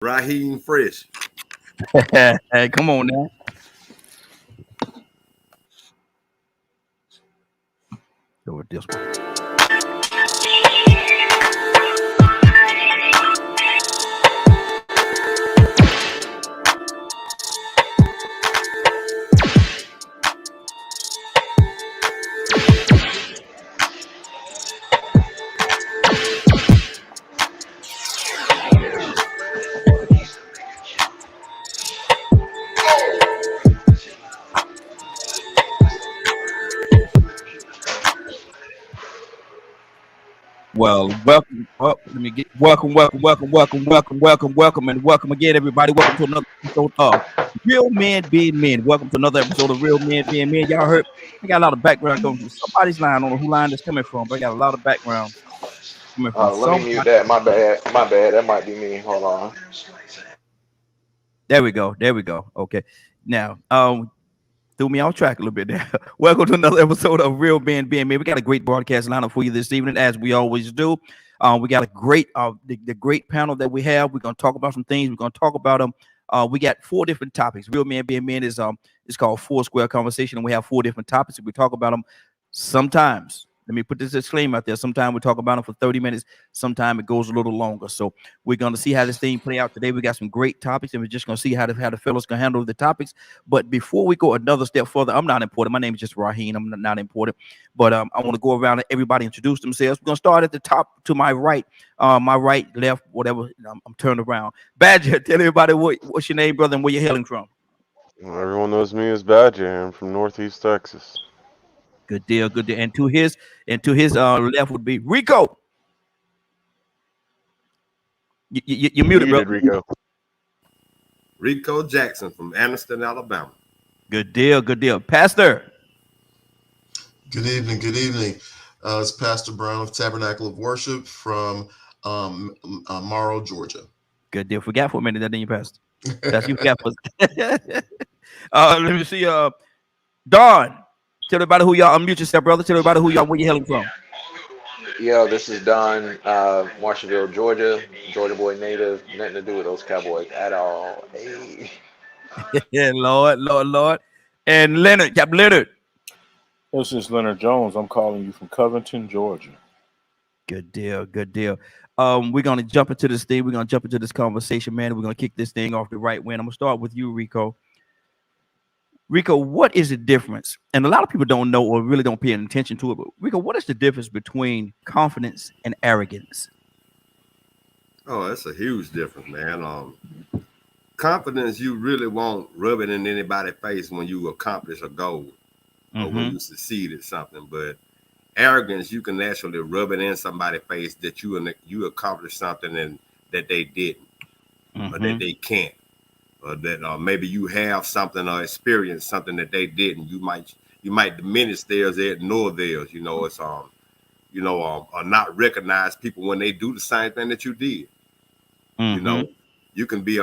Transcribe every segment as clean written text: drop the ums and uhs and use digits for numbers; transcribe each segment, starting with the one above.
Raheem Fresh. Hey, come on now. Go with this one. Well, welcome. Well, let me get welcome, and welcome again, everybody. Welcome to another episode of Real Men Being Men. Welcome to another episode of Real Men Being Men. Y'all heard? I got a lot of background coming from somebody's line. I don't know who line that's coming from, but I got a lot of background coming from Let me mute somebody. that. My bad. My bad. That might be me. Hold on. There we go. There we go. Okay. Now, threw me off track a little bit there. Welcome to another episode of Real Men Being Men. We got a great broadcast lineup for you this evening, as we always do. We got a great, the great panel that we have. We're gonna talk about some things. We're gonna talk about them. We got four different topics. Real Men Being Men is it's called Four Square Conversation, and we have four different topics. We talk about them sometimes. Let me put this disclaimer out there. Sometimes we talk about them for 30 minutes. Sometimes it goes a little longer. So we're going to see how this thing play out today. We got some great topics, and we're just going to see how the fellas can handle the topics. But before we go another step further, I'm not important. My name is just Raheem. I'm not important. But I want to go around and everybody introduce themselves. We're going to start at the top to my right, left, whatever. I'm turned around. Badger, tell everybody what's your name, brother, and where you're hailing from. Everyone knows me as Badger. I'm from Northeast Texas. Good deal, good deal. And to his left would be Rico. You You're muted, bro. muted, Rico. Rico Jackson from Anniston, Alabama. Good deal, good deal. Pastor. Good evening. Good evening. It's Pastor Brown of Tabernacle of Worship from Morrow, Georgia. Good deal. Forgot for a minute that didn't you, Pastor? That's you forgot for. Let me see. Don. Tell everybody who y'all unmute yourself, brother. Tell everybody who y'all where you hailing from. Yo, this is Don, Marshallville, Georgia. Georgia boy native. Nothing to do with those Cowboys at all. Hey. Yeah, Lord. And Leonard, Cap Leonard. This is Leonard Jones. I'm calling you from Covington, Georgia. Good deal, good deal. We're gonna jump into this thing. We're gonna jump into this conversation, man. We're gonna kick this thing off the right way. And I'm gonna start with you, Rico. Rico, what is the difference? And a lot of people don't know or really don't pay attention to it. But Rico, what is the difference between confidence and arrogance? Oh, that's a huge difference, man. Confidence, you really won't rub it in anybody's face when you accomplish a goal or when you succeed at something. But arrogance, you can actually rub it in somebody's face that you accomplished something and that they didn't or that they can't. Or that maybe you have something or experience something that they didn't. You might diminish theirs, or ignore theirs. It's or not recognize people when they do the same thing that you did. You can be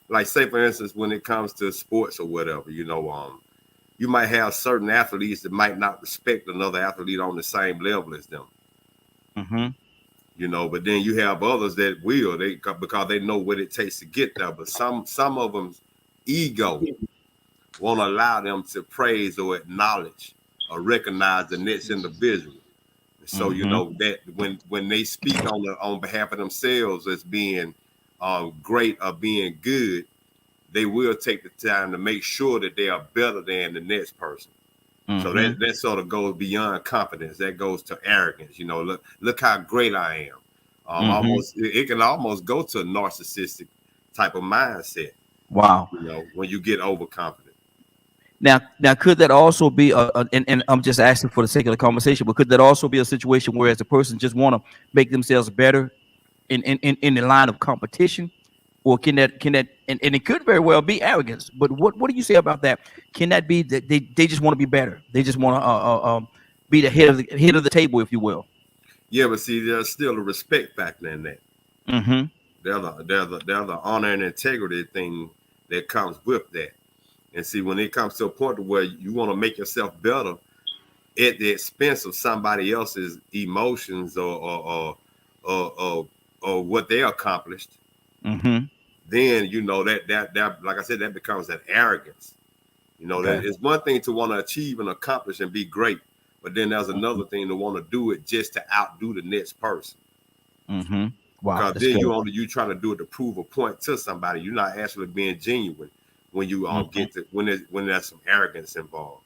like, say for instance, when it comes to sports or whatever, you might have certain athletes that might not respect another athlete on the same level as them. But then you have others that will, because they know what it takes to get there. But some of them's ego won't allow them to praise or acknowledge or recognize the next individual. So that when they speak on behalf of themselves as being great or being good, they will take the time to make sure that they are better than the next person. So that sort of goes beyond confidence. That goes to arrogance. Look how great I am. It can almost go to a narcissistic type of mindset. Wow. When you get overconfident. Now, could that also be and I'm just asking for the sake of the conversation, but could that also be a situation where as a person just want to make themselves better in the line of competition? Or can that and it could very well be arrogance, but what do you say about that? Can that be that they just want to be better? They just want to be the head of the table, if you will. Yeah, but see, there's still a respect factor in that. There's the honor and integrity thing that comes with that. And see, when it comes to a point where you want to make yourself better at the expense of somebody else's emotions or what they accomplished, then you know that like I said, that becomes an arrogance. You know, Okay. it's one thing to want to achieve and accomplish and be great, but then there's another thing to want to do it just to outdo the next person. Mm-hmm. Wow, Because that's then good. you trying to do it to prove a point to somebody. You're not actually being genuine when you Mm-hmm. get to when there's some arrogance involved.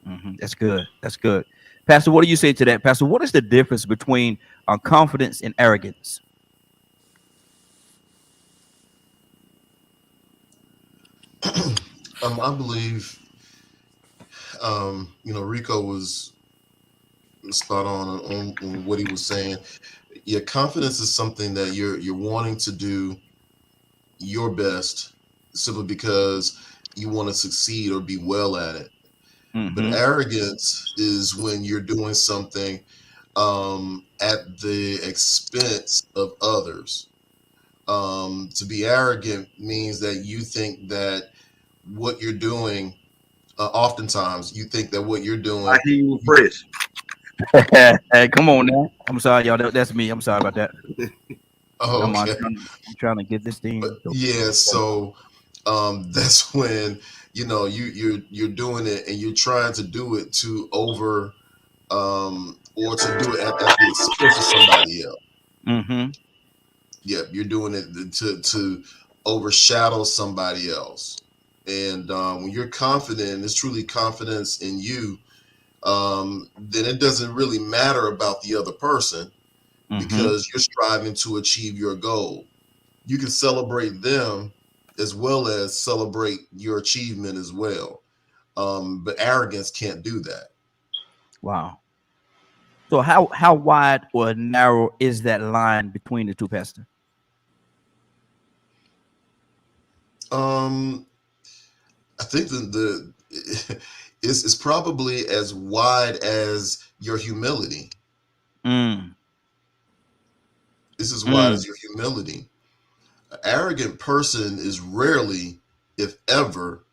Mm-hmm. That's good. That's good. Pastor, what do you say to that? Pastor, what is the difference between confidence and arrogance? I believe, Rico was spot on what he was saying. Yeah, confidence is something that you're wanting to do your best simply because you want to succeed or be well at it. But Mm-hmm. arrogance is when you're doing something at the expense of others. To be arrogant means that you think that what you're doing, oftentimes you think that what you're I doing. hear you fresh. Hey, come on now. I'm sorry, y'all. That's me. I'm sorry about that. Oh, I'm okay. I'm trying to get this But thing. yeah, so that's when you're doing it and you're trying to do it to over or to do it at the expense of somebody else. Mm-hmm. Yeah, you're doing it to overshadow somebody else. And when you're confident, it's truly confidence in you, then it doesn't really matter about the other person Mm-hmm. because you're striving to achieve your goal. You can celebrate them as well as celebrate your achievement as well. But arrogance can't do that. Wow. So how wide or narrow is that line between the two, Pastor? Um, I think the it's probably as wide as your humility. Mm. It's as wide Mm. as your humility. An arrogant person is rarely, if ever,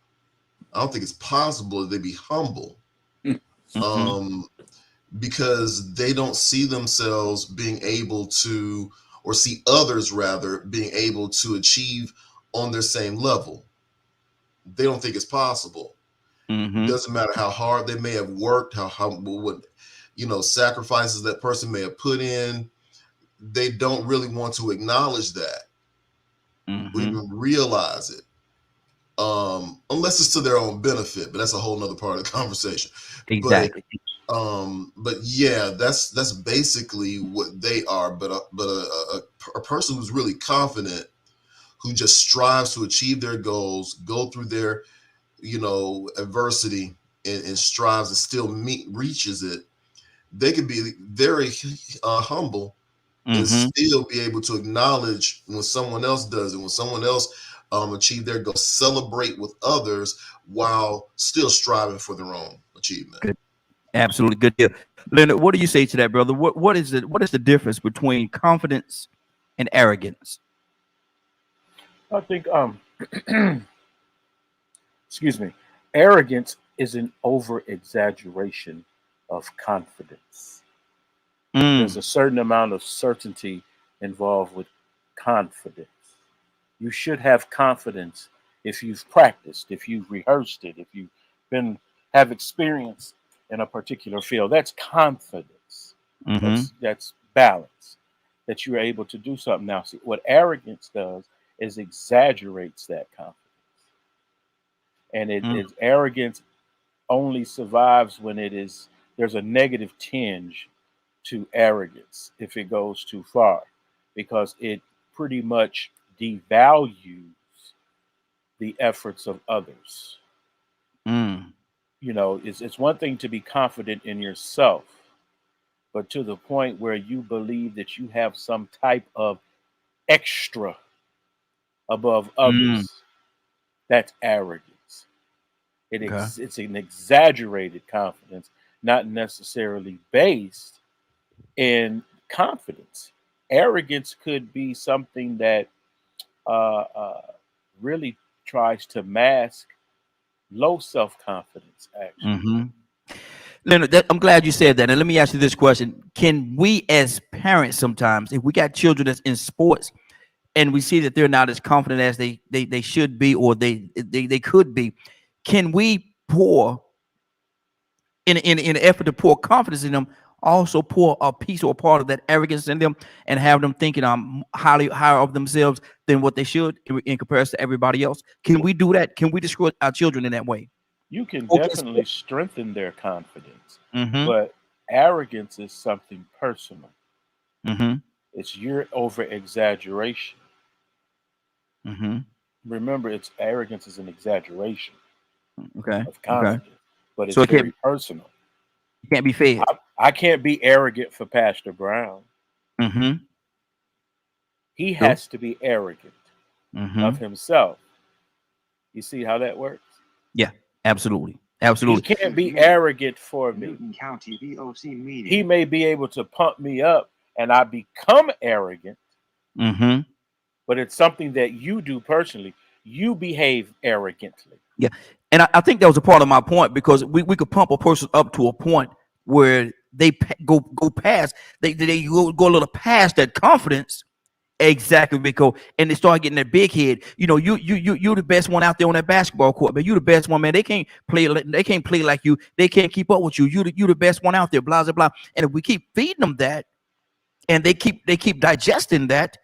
I don't think it's possible that they be humble. Mm-hmm. Um, because they don't see themselves being able to, or see others rather, being able to achieve on their same level. They don't think it's possible. Mm-hmm. Doesn't matter how hard they may have worked, how what sacrifices that person may have put in. They don't really want to acknowledge that or Mm-hmm. even realize it, unless it's to their own benefit. But that's a whole nother part of the conversation. But Exactly. but yeah, that's basically what they are. But a person who's really confident, who just strives to achieve their goals, go through their adversity, and strives and still reaches it. They can be very humble and Mm-hmm. still be able to acknowledge when someone else does it, when someone else achieve their goal, celebrate with others while still striving for their own achievement. Good. Absolutely good deal. Leonard, what do you say to that, brother? What is the difference between confidence and arrogance? I think excuse me, arrogance is an over exaggeration of confidence. There's Mm. a certain amount of certainty involved with confidence. You should have confidence if you've practiced, if you've rehearsed it, if you've been have experience in a particular field. That's confidence. Mm-hmm. That's balance. That you're able to do something. Now, see what arrogance does is exaggerates that confidence, and it Mm. is arrogance only survives when there's a negative tinge to arrogance if it goes too far, because it pretty much devalues the efforts of others. Mm. It's one thing to be confident in yourself, but to the point where you believe that you have some type of extra above Mm. others, that's arrogance. Okay. It's an exaggerated confidence, not necessarily based in confidence. Arrogance could be something that uh, uh, really tries to mask low self confidence, actually. Mm-hmm. Leonard, I'm glad you said that. And let me ask you this question: can we, as parents, sometimes, if we got children that's in sports, and we see that they're not as confident as they should be, or they could be. Can we pour in an effort to pour confidence in them, also pour a piece or a part of that arrogance in them, and have them thinking highly higher of themselves than what they should in comparison to everybody else? Can we do that? Can we destroy our children in that way? You can Or definitely strengthen their confidence, mm-hmm, but arrogance is something personal. mm-hmm, It's your over exaggeration. mm-hmm. Remember, it's arrogance is an exaggeration Okay, of okay. confidence, but So it's it very personal. can't be fed. I can't be arrogant for Pastor Brown. Mm-hmm. He True. has to be arrogant Mm-hmm. of himself. You see how that works? Yeah, absolutely, He absolutely. can't be arrogant for me. Newton County VOC meeting. He may be able to pump me up and I become arrogant, Mm-hmm. but it's something that you do personally. You behave arrogantly. Yeah, and I think that was a part of my point, because we could pump a person up to a point where they go past they go a little past that confidence. Exactly, Rico. And they start getting that big head. You know, you're the best one out there on that basketball court, man. You the best one, man. They can't play like you. They can't keep up with you. You the best one out there. Blah blah blah. And if we keep feeding them that, and they keep digesting that,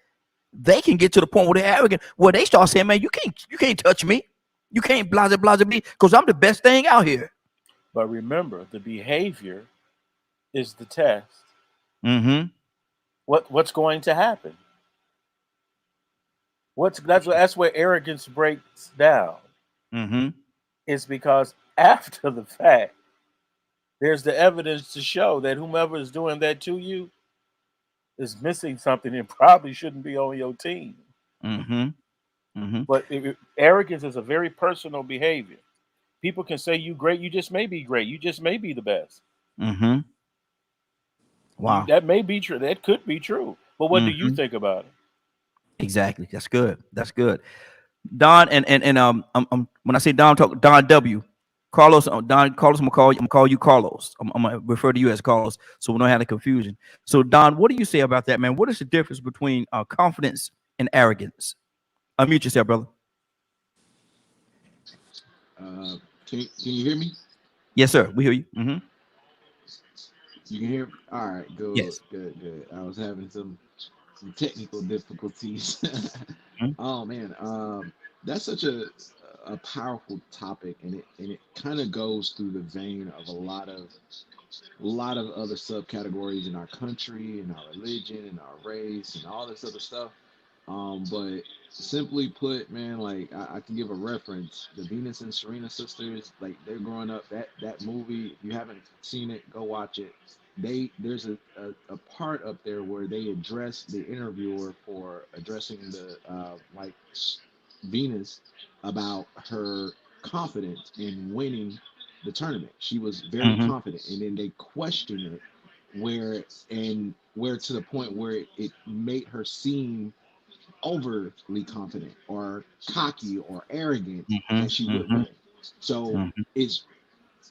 they can get to the point where they're arrogant, where they start saying, "Man, you can't touch me. You can't blah blah blah me, because I'm the best thing out here." But remember, the behavior is the test. Mm-hmm. What's going to happen? That's where arrogance breaks down. Mm-hmm. It's because after the fact, there's the evidence to show that whomever is doing that to you is missing something and probably shouldn't be on your team. Mm-hmm. Mm-hmm. But arrogance is a very personal behavior. People can say you great, you just may be great, you just may be the best. Mm-hmm. Wow. That may be true. That could be true. But what do you Mm-hmm. think about it? Exactly. That's good. That's good. Don and when I say Don, talk Don W. Carlos, Don Carlos, I'm gonna call you Carlos. I'm gonna refer to you as Carlos, so we don't have the confusion. So Don, what do you say about that, man? What is the difference between confidence and arrogance? Unmute yourself, brother. Can you hear me? Yes, sir. We hear you. Mm-hmm. You can hear me? All right, good, Yes. good. I was having some technical difficulties. Mm-hmm. Oh man, that's such a powerful topic, and it kind of goes through the vein of a lot of other subcategories in our country, in our religion, in our race, and all this other stuff. But simply put, man, like I can give a reference. The Venus and Serena sisters, like they're growing up. That movie, if you haven't seen it, go watch it. There's a part up there where they address the interviewer for addressing the Venus about her confidence in winning the tournament. She was very Mm-hmm. confident, and then they question it where to the point where it made her seem overly confident or cocky or arrogant that she would Mm-hmm. win. So Mm-hmm.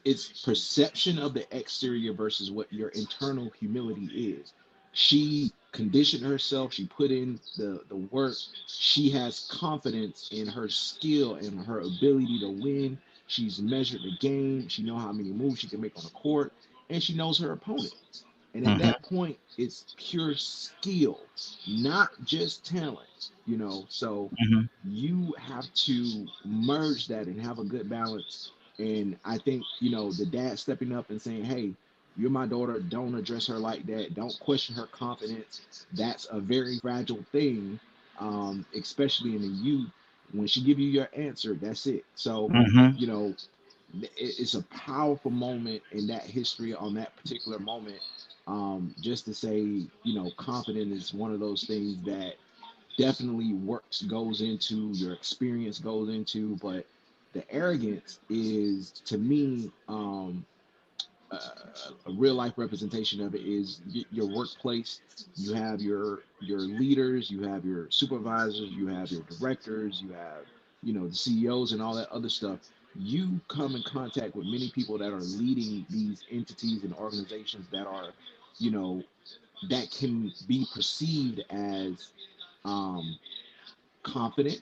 it's perception of the exterior versus what your internal humility is. She conditioned herself, she put in the work, she has confidence in her skill and her ability to win. She's measured the game, she knows how many moves she can make on the court, and she knows her opponent. And at Mm-hmm. that point, it's pure skill, not just talent, you know. So Mm-hmm. you have to merge that and have a good balance. And I think, the dad stepping up and saying, hey, you're my daughter. Don't address her like that. Don't question her confidence. That's a very fragile thing, especially in the youth. When she give you your answer, that's it. So, Mm-hmm. you know, it's a powerful moment in that history on that particular moment. Just to say, confidence is one of those things that definitely works goes into your experience goes into, but the arrogance is to me a real life representation of it is your workplace. You have your leaders, you have your supervisors, you have your directors, you have the CEOs and all that other stuff. You come in contact with many people that are leading these entities and organizations that are you know that can be perceived as um, confident,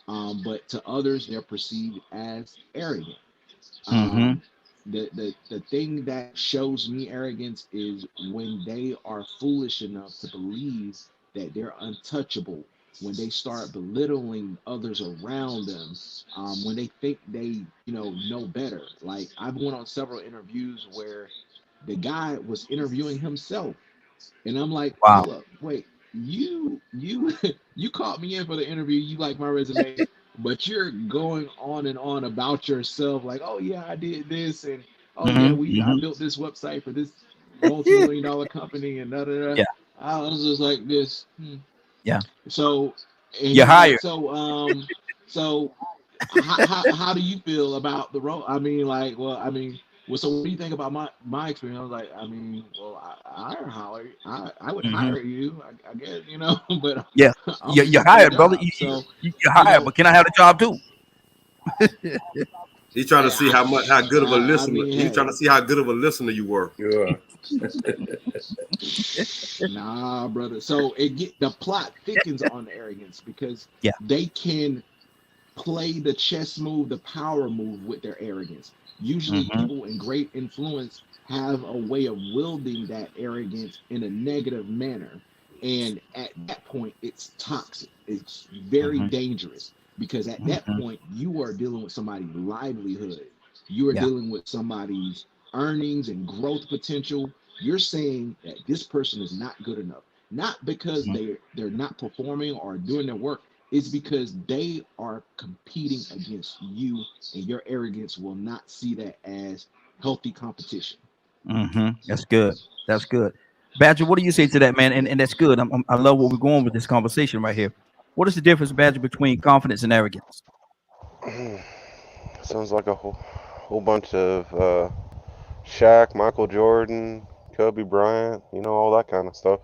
but to others they're perceived as arrogant. Mm-hmm. Um, the thing that shows me arrogance is when they are foolish enough to believe that they're untouchable, when they start belittling others around them, when they think they know better. Like I've went on several interviews where the guy was interviewing himself, and I'm like, Wow. hold up, wait, you you called me in for the interview, you like my resume, but you're going on and on about yourself, like, oh yeah, I did this, and oh yeah, Mm-hmm. I Mm-hmm. built this website for this multi-million-dollar company, and da da da. Yeah. I was just like this. Yeah. So, and You're he's like, hired. so how do you feel about the role? I mean, like, well, I mean, well, so what do you think about my experience? I was like, I mean, well, I would Mm-hmm. hire you, I guess, but Yeah. I'm You're looking for a hired, brother. job. So, You're you hired, know, but can I have the job too? He's trying to see how good of a I listener. mean, He's trying hey, to see how good of a listener you were. Yeah. nah, brother. So the plot thickens on the arrogance because Yeah. they can play the chess move, the power move with their arrogance. Usually, Mm-hmm. people in great influence have a way of wielding that arrogance in a negative manner. And at that point, it's toxic. It's very Mm-hmm. dangerous because at that Mm-hmm. point, you are dealing with somebody's livelihood. You are Yeah. dealing with somebody's earnings and growth potential. You're saying that this person is not good enough, not because Mm-hmm. they're not performing or doing their work, it's because they are competing against you, and your arrogance will not see that as healthy competition. Mm-hmm. That's good. That's good. Badger, what do you say to that, man? And that's good. I love where we're going with this conversation right here. What is the difference, Badger, between confidence and arrogance? Sounds like a whole bunch of Shaq, Michael Jordan, Kobe Bryant, all that kind of stuff.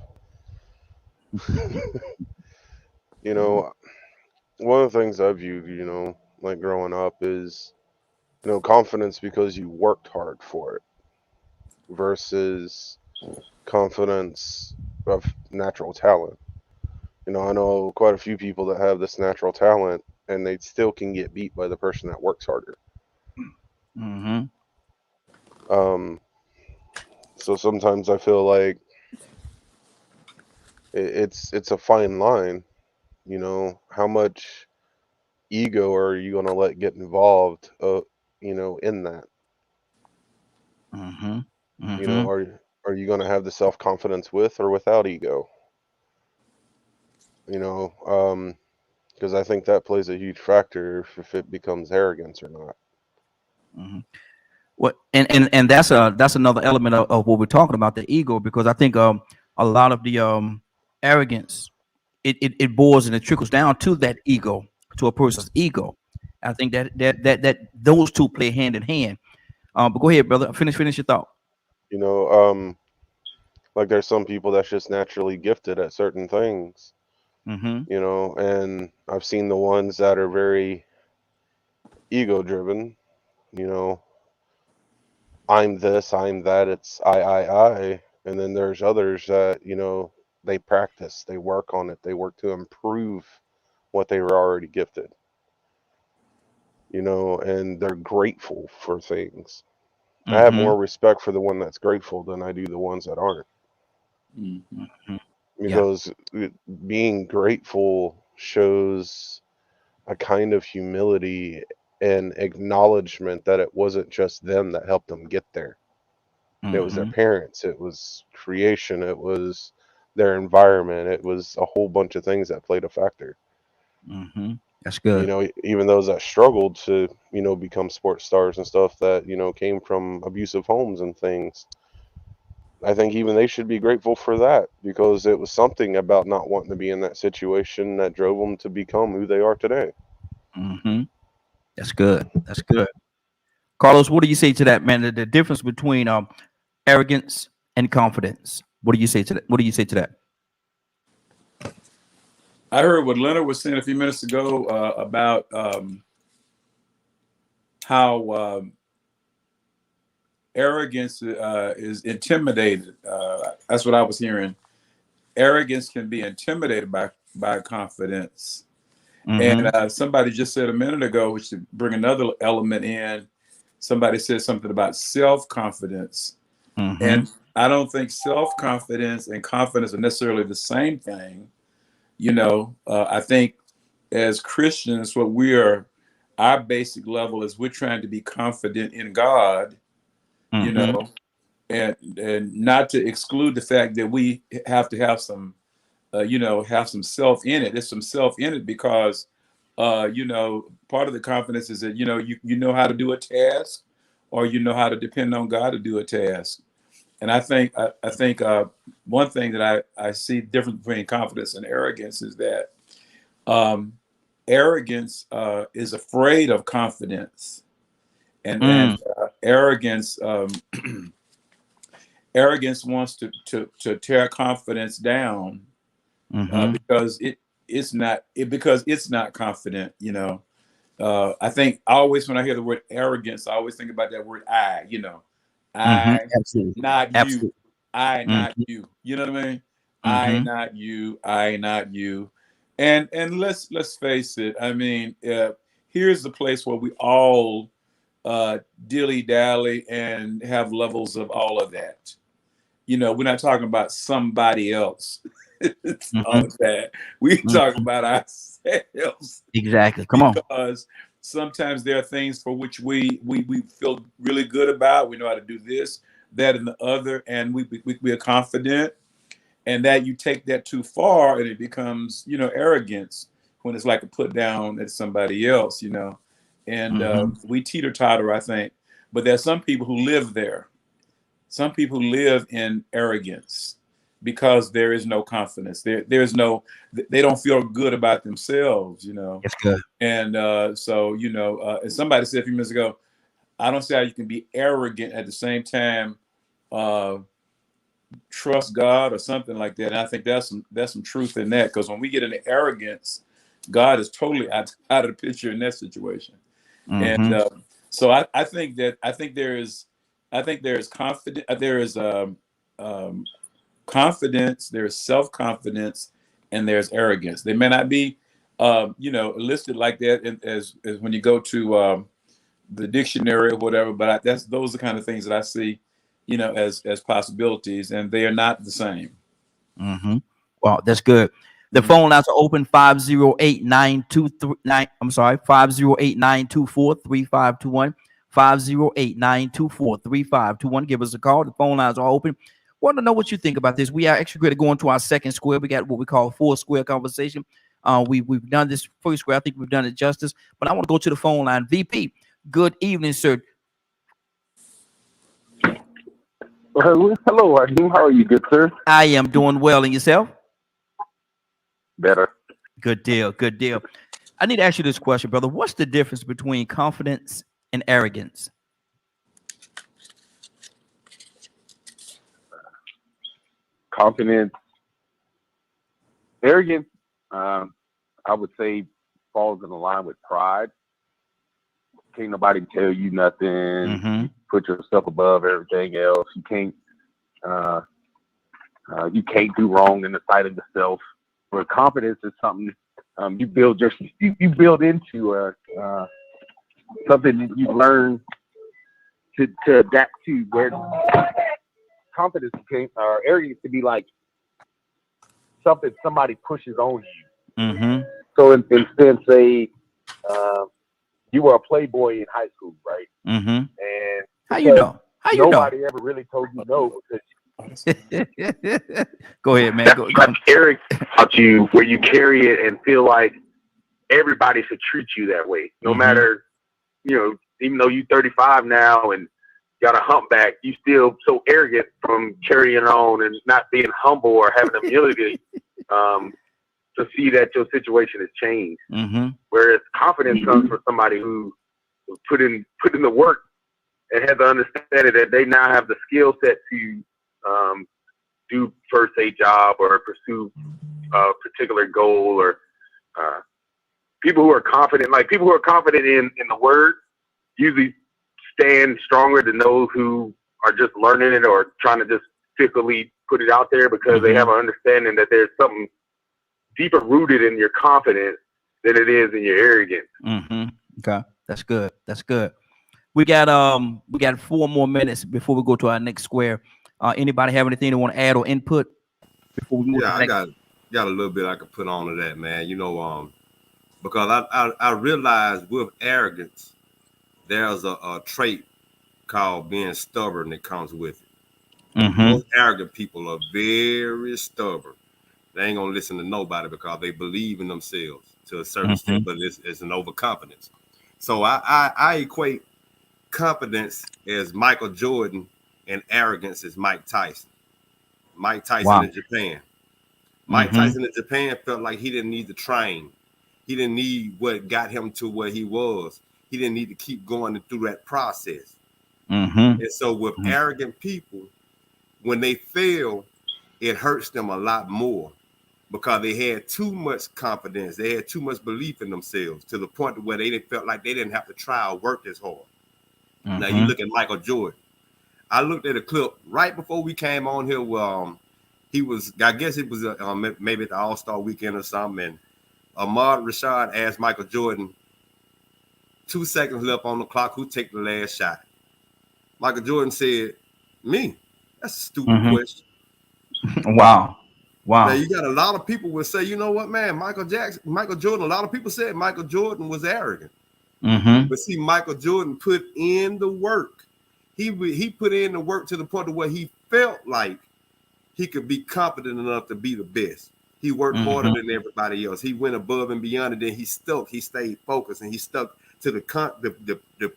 You know, one of the things I viewed, like growing up is, confidence because you worked hard for it versus confidence of natural talent. I know quite a few people that have this natural talent and they still can get beat by the person that works harder. Mm-hmm. Um, so sometimes I feel like it's a fine line, how much ego are you going to let get involved, in that, Mm-hmm. Mm-hmm. are you going to have the self-confidence with or without ego, you know, um, because I think that plays a huge factor if it becomes arrogance or not. Mm-hmm. What and that's another element of what we're talking about, the ego, because I think a lot of the arrogance it boils and it trickles down to that ego, to a person's ego. I think that those two play hand in hand. But go ahead, brother. Finish your thought. You know, um, like there's some people that's just naturally gifted at certain things, Mm-hmm. and I've seen the ones that are very ego driven, you know, I'm this, I'm that, it's I. And then there's others that, they practice, they work on it, they work to improve what they were already gifted, and they're grateful for things. I have Mm-hmm. more respect for the one that's grateful than I do the ones that aren't. Mm-hmm. Mm-hmm. Yeah. Because being grateful shows a kind of humility and acknowledgement that it wasn't just them that helped them get there. It was their Mm-hmm. parents, it was creation, it was their environment, it was a whole bunch of things that played a factor. Mm-hmm. That's good. Even those that struggled to, become sports stars and stuff that, came from abusive homes and things. I think even they should be grateful for that because it was something about not wanting to be in that situation that drove them to become who they are today. Mm-hmm. That's good. That's good. Carlos, what do you say to that, man? The difference between arrogance and confidence. What do you say to that? What do you say to that? I heard what Leonard was saying a few minutes ago about how arrogance is intimidated. That's what I was hearing. Arrogance can be intimidated by confidence, And somebody just said a minute ago, which to bring another element in, somebody said something about self-confidence. And I don't think self-confidence and confidence are necessarily the same thing. You know, I think as Christians, our basic level is we're trying to be confident in God, you know, and not to exclude the fact that we have to have some, have some self in it. There's some self in it because, part of the confidence is that, you know how to do a task, or you know how to depend on God to do a task. And I think one thing that I see different between confidence and arrogance is that arrogance is afraid of confidence, and arrogance arrogance wants to tear confidence down because it's not confident. I think always when I hear the word arrogance, I always think about that word I. I, Absolutely. not you. Absolutely. I, not you. You know what I mean? I, not you. I, not you. And let's face it. I mean, here's the place where we all dilly dally and have levels of all of that. We're not talking about somebody else. All of that. We talk about ourselves. Exactly. Come on. Because sometimes there are things for which we feel really good about. We know how to do this, that, and the other, and we are confident. And that you take that too far, and it becomes, arrogance when it's like a put down at somebody else, And we teeter-totter, I think. But there's some people who live there. Some people live in arrogance because there is no confidence. They don't feel good about themselves, That's good. And as somebody said a few minutes ago, I don't see how you can be arrogant at the same time trust God or something like that. And I think there's some truth in that, because when we get into arrogance, God is totally out of the picture in that situation. And so I think there is confidence, confidence, there's self-confidence, and there's arrogance. They may not be listed like that as when you go to the dictionary or whatever, but those are the kind of things that I see as possibilities, and they are not the same. Well, that's good. The phone lines are open 508-923. I'm sorry, 508-924-3521. 508-924-3521. Give us a call. The phone lines are open. Want to know what you think about this? We are actually going to go into our second square. We got what we call four square conversation. We've done this first square. I think we've done it justice. But I want to go to the phone line. VP, good evening, sir. Hello, Raheem. How are you, good sir? I am doing well. And yourself? Better. Good deal. Good deal. I need to ask you this question, brother. What's the difference between confidence and arrogance? Confidence, arrogance, I would say falls in line with pride. Can't nobody tell you nothing. Put yourself above everything else. You can't do wrong in the sight of yourself. Where confidence is something you build into something that you learn to adapt to. Where confidence or arrogance to be like something somebody pushes on you. So instead, say you were a playboy in high school, right? And how you know? Nobody ever really told you no. Go ahead, man. That's arrogance about you, where you carry it and feel like everybody should treat you that way, no matter, even though you're 35 now and got a humpback, you still so arrogant from carrying on and not being humble or having humility to see that your situation has changed. Whereas confidence comes from somebody who put in the work and has the understanding that they now have the skill set to do first a job or pursue a particular goal, or people who are confident in the word usually stand stronger than those who are just learning it or trying to just fickly put it out there, because they have an understanding that there's something deeper rooted in your confidence than it is in your arrogance. Okay, that's good. That's good. We got 4 more minutes before we go to our next square. Anybody have anything they want to add or input before we move to Yeah, the I next? got a little bit I could put on to that, man. Because I realized with arrogance, there's a trait called being stubborn that comes with it. Most arrogant people are very stubborn. They ain't gonna listen to nobody because they believe in themselves to a certain extent, but it's an overconfidence. So I equate confidence as Michael Jordan and arrogance as Mike Tyson. Mike Tyson Wow. in Japan. Mike Tyson in Japan felt like he didn't need to train. He didn't need what got him to where he was. He didn't need to keep going through that process. And so with arrogant people, when they fail, it hurts them a lot more because they had too much confidence. They had too much belief in themselves to the point where they felt like they didn't have to try or work as hard. Now you look at Michael Jordan. I looked at a clip right before we came on here where he was, I guess it was maybe at the All-Star weekend or something, and Ahmad Rashad asked Michael Jordan, 2 seconds left on the clock, who take the last shot? Michael Jordan said, me. That's a stupid question. Wow. Now you got a lot of people would say, you know what, man, Michael Jordan, a lot of people said Michael Jordan was arrogant. But see, Michael Jordan put in the work. He put in the work to the point of where he felt like he could be confident enough to be the best. He worked harder than everybody else. He went above and beyond, and then he stayed focused, and he stuck to the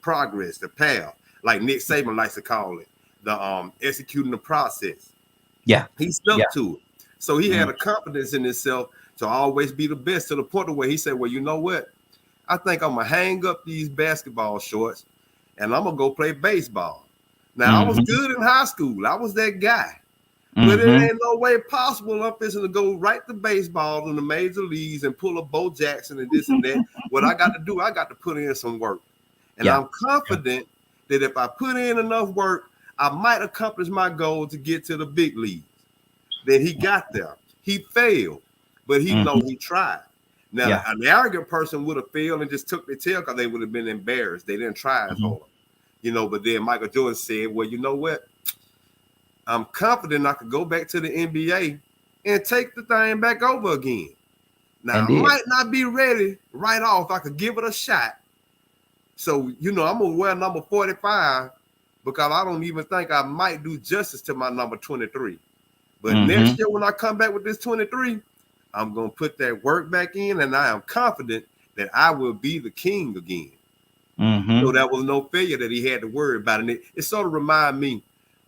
progress, the path, like Nick Saban likes to call it, the executing the process. Yeah. He stuck to it. So he had a confidence in himself to always be the best, to the point of where he said, well, you know what? I think I'm going to hang up these basketball shorts and I'm going to go play baseball. Now, I was good in high school. I was that guy. But it ain't no way possible I'm fixing to go right to baseball in the major leagues and pull a Bo Jackson and this and that. What I got to do, I got to put in some work. And I'm confident that if I put in enough work, I might accomplish my goal to get to the big leagues. Then he got there. He failed, but he know he tried. Now, an arrogant person would have failed and just took their tail because they would have been embarrassed. They didn't try as hard. But then Michael Jordan said, well, you know what? I'm confident I could go back to the NBA and take the thing back over again. Now, I might not be ready right off. I could give it a shot. So, I'm going to wear number 45 because I don't even think I might do justice to my number 23. But next year when I come back with this 23, I'm going to put that work back in, and I am confident that I will be the king again. So there was no failure that he had to worry about. And it sort of reminded me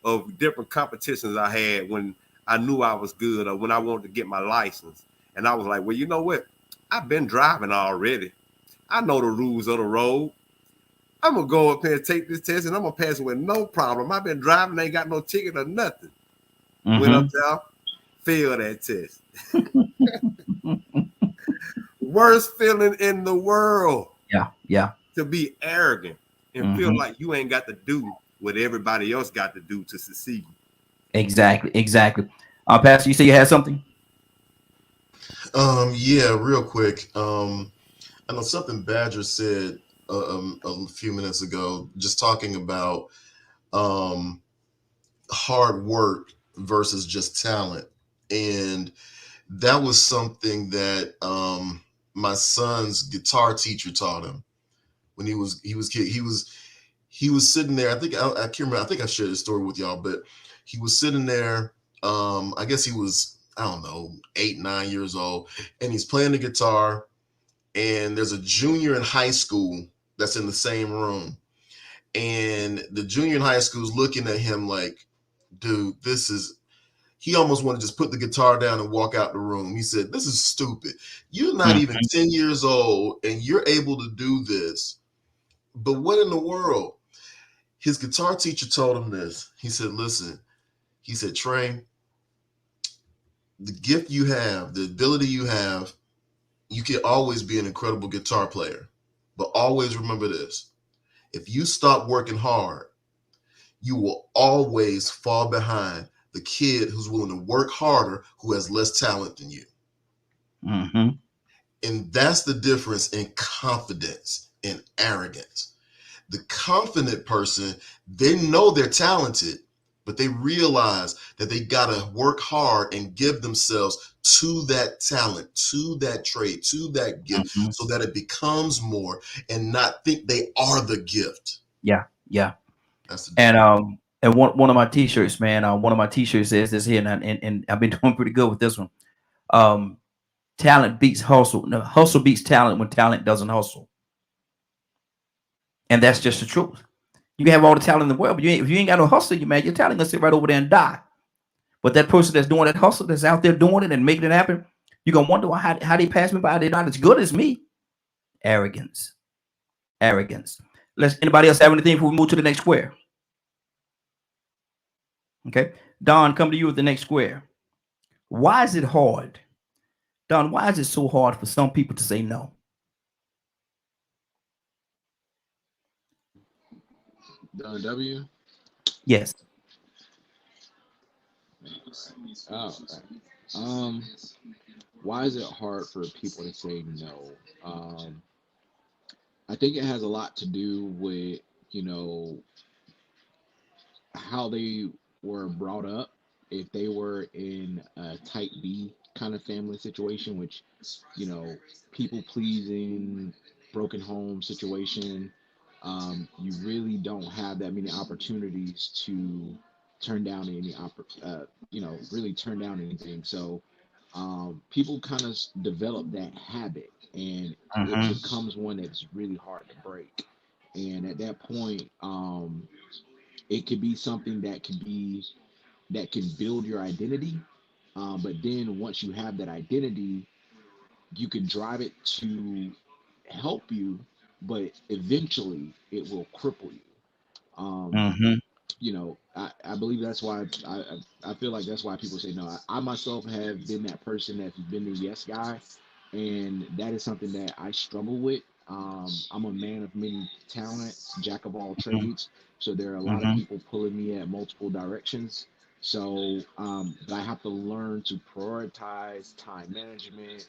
of different competitions I had when I knew I was good or when I wanted to get my license. And I was like, well, you know what? I've been driving already. I know the rules of the road. I'm going to go up there and take this test, and I'm going to pass it with no problem. I've been driving, ain't got no ticket or nothing. Went up there, failed that test. Worst feeling in the world. Yeah. To be arrogant and feel like you ain't got to do what everybody else got to do to succeed. Exactly. Pastor, you say you had something? Yeah, real quick. I know something Badger said a few minutes ago, just talking about hard work versus just talent. And that was something that my son's guitar teacher taught him when he was kid. He was sitting there. I can't remember. I think I shared this story with y'all, but he was sitting there. I guess he was, I don't know, 8, 9 years old, and he's playing the guitar. And there's a junior in high school that's in the same room, and the junior in high school is looking at him like, dude, he almost wanted to just put the guitar down and walk out the room. He said, this is stupid. You're not even 10 years old and you're able to do this. But what in the world? His guitar teacher told him this. He said, listen, he said, Trey, the gift you have, the ability you have, you can always be an incredible guitar player. But always remember this. If you stop working hard, you will always fall behind the kid who's willing to work harder, who has less talent than you. And that's the difference in confidence and arrogance. The confident person, they know they're talented, but they realize that they got to work hard and give themselves to that talent, to that trade, to that gift, so that it becomes more, and not think they are the gift. Yeah. That's the And one of my t-shirts, man, one of my t-shirts says this here, and I've been doing pretty good with this one. Talent beats hustle. No, hustle beats talent when talent doesn't hustle. And that's just the truth. You can have all the talent in the world, but if you ain't got no hustle, your talent gonna sit right over there and die. But that person that's doing that hustle, that's out there doing it and making it happen, you're gonna wonder how they pass me by. They're not as good as me. Arrogance. Anybody else have anything before we move to the next square? Okay. Don, come to you with the next square. Why is it hard? Don, why is it so hard for some people to say no? Don W. Yes. Oh, okay. Why is it hard for people to say no? I think it has a lot to do with, how they were brought up. If they were in a type B kind of family situation, which, people pleasing, broken home situation, you really don't have that many opportunities to turn down really turn down anything. So people kind of develop that habit, and it becomes one that's really hard to break. And at that point, it could be something that can build your identity. But then once you have that identity, you can drive it to help you, but eventually it will cripple you. Um, I believe that's why I feel like that's why people say no. I myself have been that person that's been the yes guy, and that is something that I struggle with. I'm a man of many talents, jack of all trades, so there are a lot of people pulling me at multiple directions. So I have to learn to prioritize time management,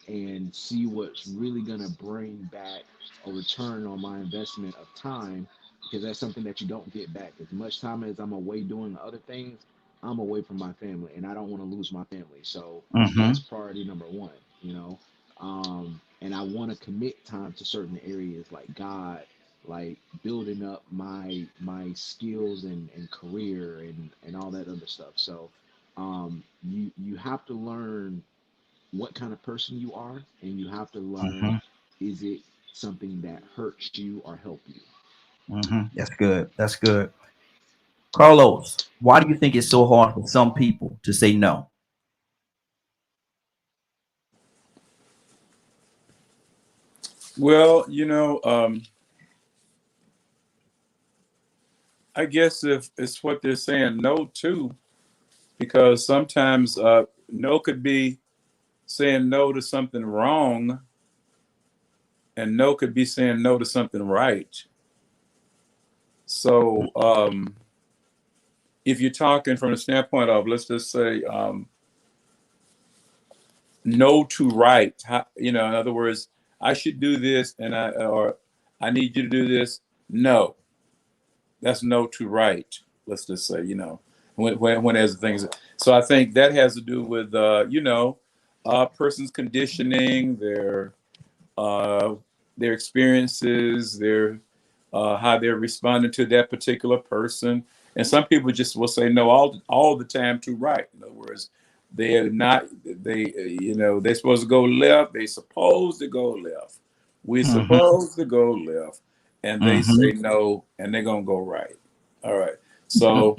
and see what's really gonna bring back a return on my investment of time, because that's something that you don't get back. As much time as I'm away doing other things, I'm away from my family, and I don't want to lose my family. So that's priority number one, and I want to commit time to certain areas like God, like building up my skills and career and all that other stuff. So you have to learn what kind of person you are, and you have to learn, is it something that hurts you or help you. That's good. That's good. Carlos, why do you think it's so hard for some people to say no? Well, I guess if it's what they're saying no to, because sometimes no could be saying no to something wrong, and no could be saying no to something right. So if you're talking from the standpoint of, let's just say, no to right, in other words, I should do this, or I need you to do this. No, that's no to right. Let's just say, when there's things. So I think that has to do with, person's conditioning, their experiences, how they're responding to that particular person. And some people just will say no all the time to right. In other words, they're not, they're supposed to go left. They supposed to go left. We're supposed to go left. And they say no, and they're going to go right. All right. So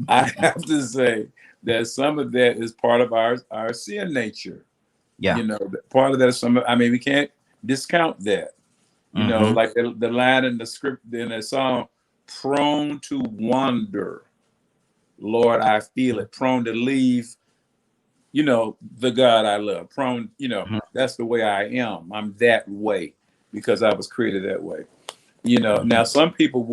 I have to say that some of that is part of our sin nature. Yeah. Part of that is we can't discount that. Like the line in the script in the song, prone to wander. Lord, I feel it. Prone to leave, the God I love. Prone, that's the way I am. I'm that way because I was created that way. Now some people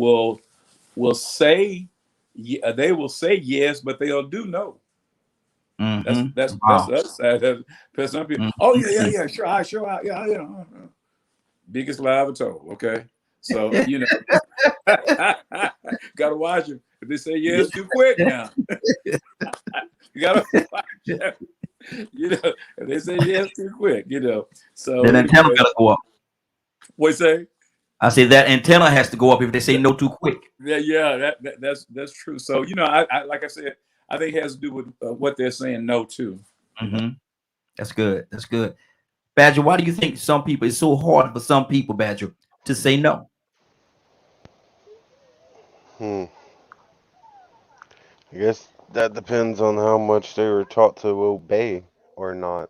will say, they will say yes, but they'll do no. That's Wow. the other side of it. For some people, oh Mhm. yeah, sure, yeah. Biggest lie ever told. Okay, so gotta watch it. If they say yes too quick now, you gotta watch it. If they say yes too quick, So That antenna anyway, better go up. what you say? I say that antenna has to go up if they say no too quick. Yeah, that's true. So I like I said, I think it has to do with what they're saying no to. hmm That's good. That's good. Badger, why do you think some people it's so hard for some people, Badger, to say no? Hmm. I guess that depends on how much they were taught to obey or not.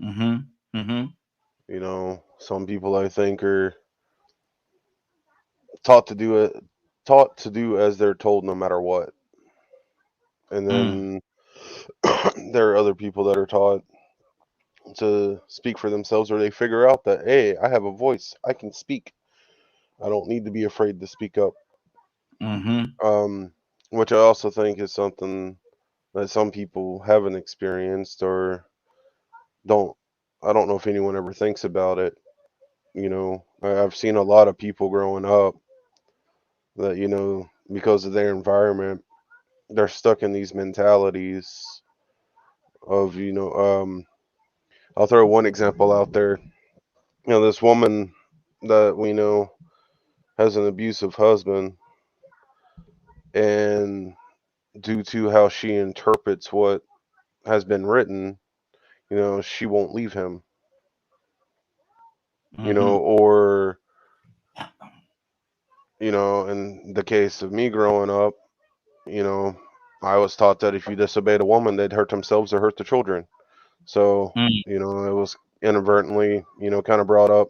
Mm-hmm. Mm-hmm. Some people I think are taught to do it, taught to do as they're told no matter what. And Mm. then there are other people that are taught to speak for themselves, or they figure out that, hey, I have a voice, I can speak. I don't need to be afraid to speak up. Mm-hmm. Um, which I also think is something that some people haven't experienced or don't. I don't know if anyone ever thinks about it. I've seen a lot of people growing up that, because of their environment, they're stuck in these mentalities of, I'll throw one example out there. This woman that we know has an abusive husband, and due to how she interprets what has been written, she won't leave him, Mm-hmm. or, in the case of me growing up, you know, I was taught that if you disobeyed a woman, they'd hurt themselves or hurt the children. So, Mm. it was inadvertently, kind of brought up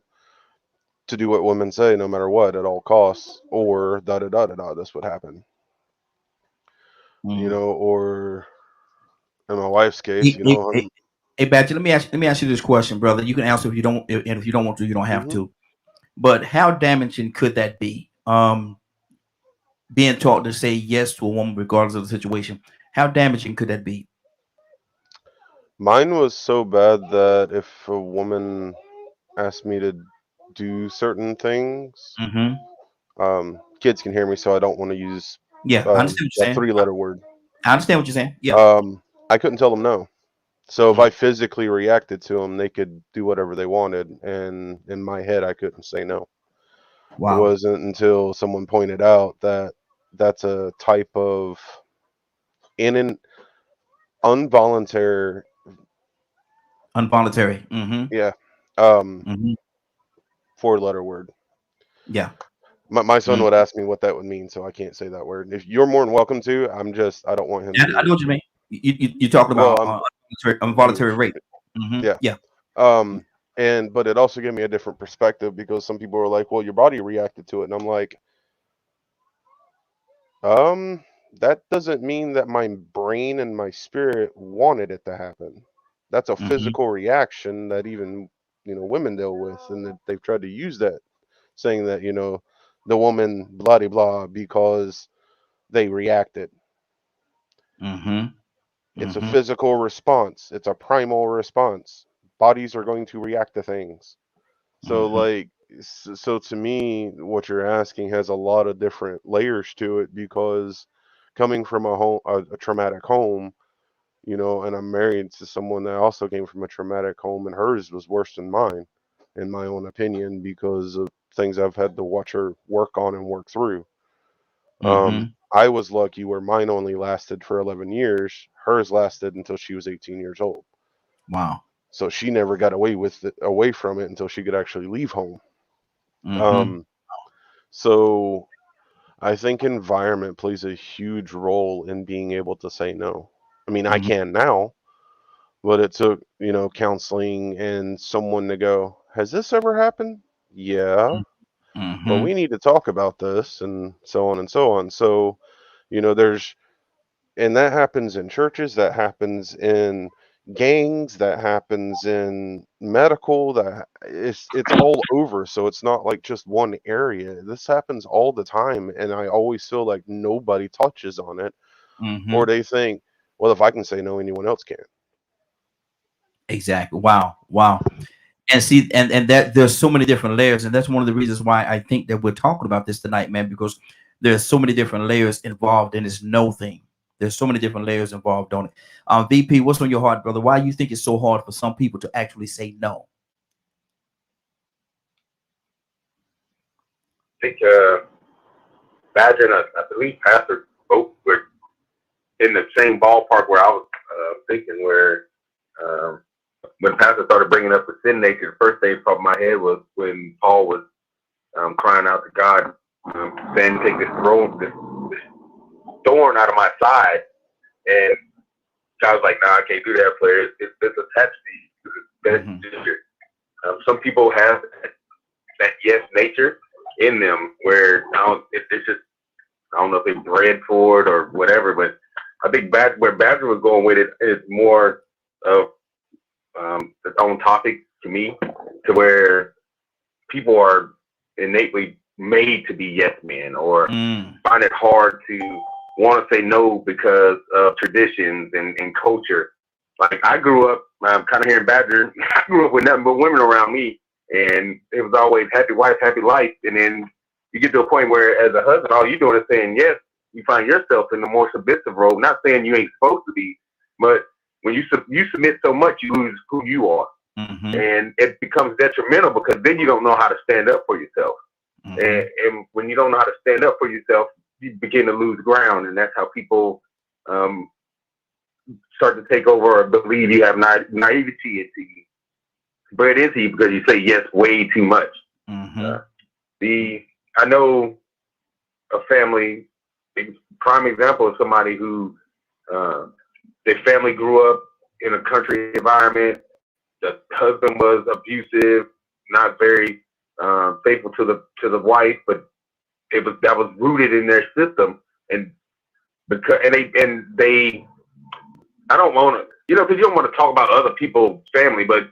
to do what women say no matter what at all costs, or da da da da da, this would happen. Mm. Or in my wife's case, Hey, hey, hey, hey, Badger, let me ask you this question, brother. You can answer if you don't, and if you don't want to, you don't have hmm to. But how damaging could that be? Being taught to say yes to a woman regardless of the situation. How damaging could that be? mine was so bad that if a woman asked me to do certain things, Mm-hmm. kids can hear me, so I don't want to use Yeah, I understand what you're that saying. three-letter word. I understand what you're saying. Yeah. I couldn't tell them no. So if Mm. I physically reacted to them, they could do whatever they wanted, and in my head, I couldn't say no. It Wow. wasn't until someone pointed out that that's a type of in an involuntary, Involuntary. Mm-hmm. yeah, um, Mm-hmm. four-letter word. Yeah. My son Mm. would ask me what that would mean, so I can't say that word. If you're more than welcome to, I don't want him Yeah, I to. know what you mean. You're talking Well, about I'm involuntary Jewish. rape. Mm-hmm. Yeah. Yeah. Um, but it also gave me a different perspective because some people were like, "Well, your body reacted to it," and I'm like, Um, that doesn't mean that my brain and my spirit wanted it to happen. That's a Mm-hmm. physical reaction that even, women deal with, and that they've tried to use that, saying that, the woman blah de blah because they reacted. Mm-hmm. It's a Mm-hmm. physical response. It's a primal response. Bodies are going to react to things. So Mm-hmm. like so to me what you're asking has a lot of different layers to it because coming from a traumatic home, and I'm married to someone that also came from a traumatic home and hers was worse than mine in my own opinion because of things I've had to watch her work on and work through. Mm-hmm. I was lucky where mine only lasted for 11 years. Hers lasted until she was 18 years old. Wow. So she never got away from it until she could actually leave home. Mm-hmm. Um, So I think environment plays a huge role in being able to say no. I mean, I Mm-hmm. can now, but it took, counseling and someone to go, has this ever happened? Yeah, well, Mm-hmm. we need to talk about this and so on and so on. So, there's and that happens in churches, that happens in gangs, that happens in medical, that it's all over. So it's not like just one area. This happens all the time, and I always feel like nobody touches on it, or Mm-hmm. they think, Well, if I can say no, anyone else can. Exactly. Wow. And see, and that there's so many different layers, and that's one of the reasons why I think that we're talking about this tonight, man, because there's so many different layers involved in this no thing. There's so many different layers involved on it. VP, what's on your heart, brother? Why do you think it's so hard for some people to actually say no? I think Badger and I believe Pastor both were in the same ballpark where I was thinking, where when Pastor started bringing up the sin nature, the first thing that popped in my head was when Paul was crying out to God, saying, "Take this thorn out of my side," and God was like, "Nah, I can't do that, player. It's attached to you." Some people have that yes nature in them, where it's just, I don't know if they're bred for it or whatever, but I think where Badger was going with it is more of its own topic to me, to where people are innately made to be yes men, or find it hard to want to say no because of traditions and culture. Like, I grew up kind of here in Badger. I grew up with nothing but women around me, and it was always happy wife, happy life. And then you get to a point where, as a husband, all you're doing is saying yes. You find yourself in the more submissive role. Not saying you ain't supposed to be, but when you submit so much, you lose who you are, and it becomes detrimental, because then you don't know how to stand up for yourself. And when you don't know how to stand up for yourself, you begin to lose ground, and that's how people start to take over or believe you have naivety into you. But it is he, because you say yes way too much. I know a family, prime example of somebody who their family grew up in a country environment. The husband was abusive, not very faithful to the wife, but that was rooted in their system, and they I don't want to, because you don't want to talk about other people's family, but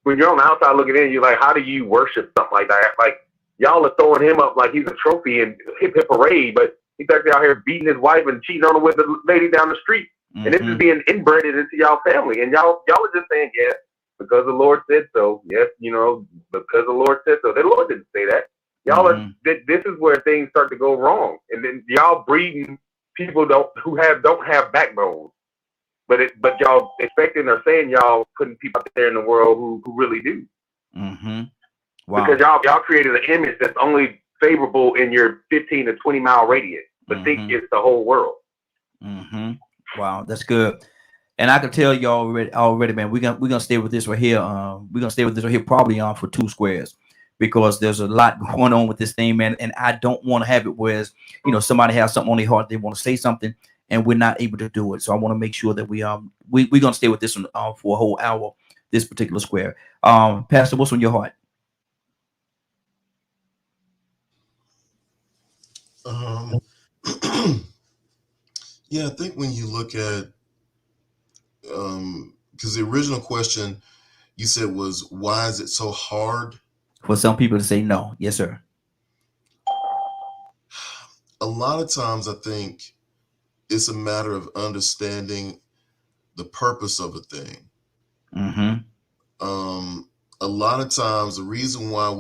when you're on the outside looking in, you're like, how do you worship something like that? Like, y'all are throwing him up like he's a trophy and hip parade, but he's actually out here beating his wife and cheating on her with the lady down the street. And this is being inbred into y'all family, and y'all are just saying yes because the Lord said so. Yes, because the Lord said so. The Lord didn't say that. Y'all are. This is where things start to go wrong, and then y'all breeding people who don't have backbone, but y'all expecting or saying y'all putting people out there in the world who really do. Wow. Because y'all created an image that's only favorable in your 15 to 20 mile radius, but think it's the whole world. Wow, that's good. And I can tell you already, man, we're gonna stay with this right here. We're gonna stay with this right here probably on for 2 squares, because there's a lot going on with this thing, man. And I don't want to have it where, somebody has something on their heart, they want to say something, and we're not able to do it. So I want to make sure that we're gonna stay with this one for a whole hour, this particular square. Pastor, what's on your heart? Yeah, I think when you look at, because the original question you said was, why is it so hard for some people to say no? Yes, sir. A lot of times I think it's a matter of understanding the purpose of a thing. A lot of times the reason why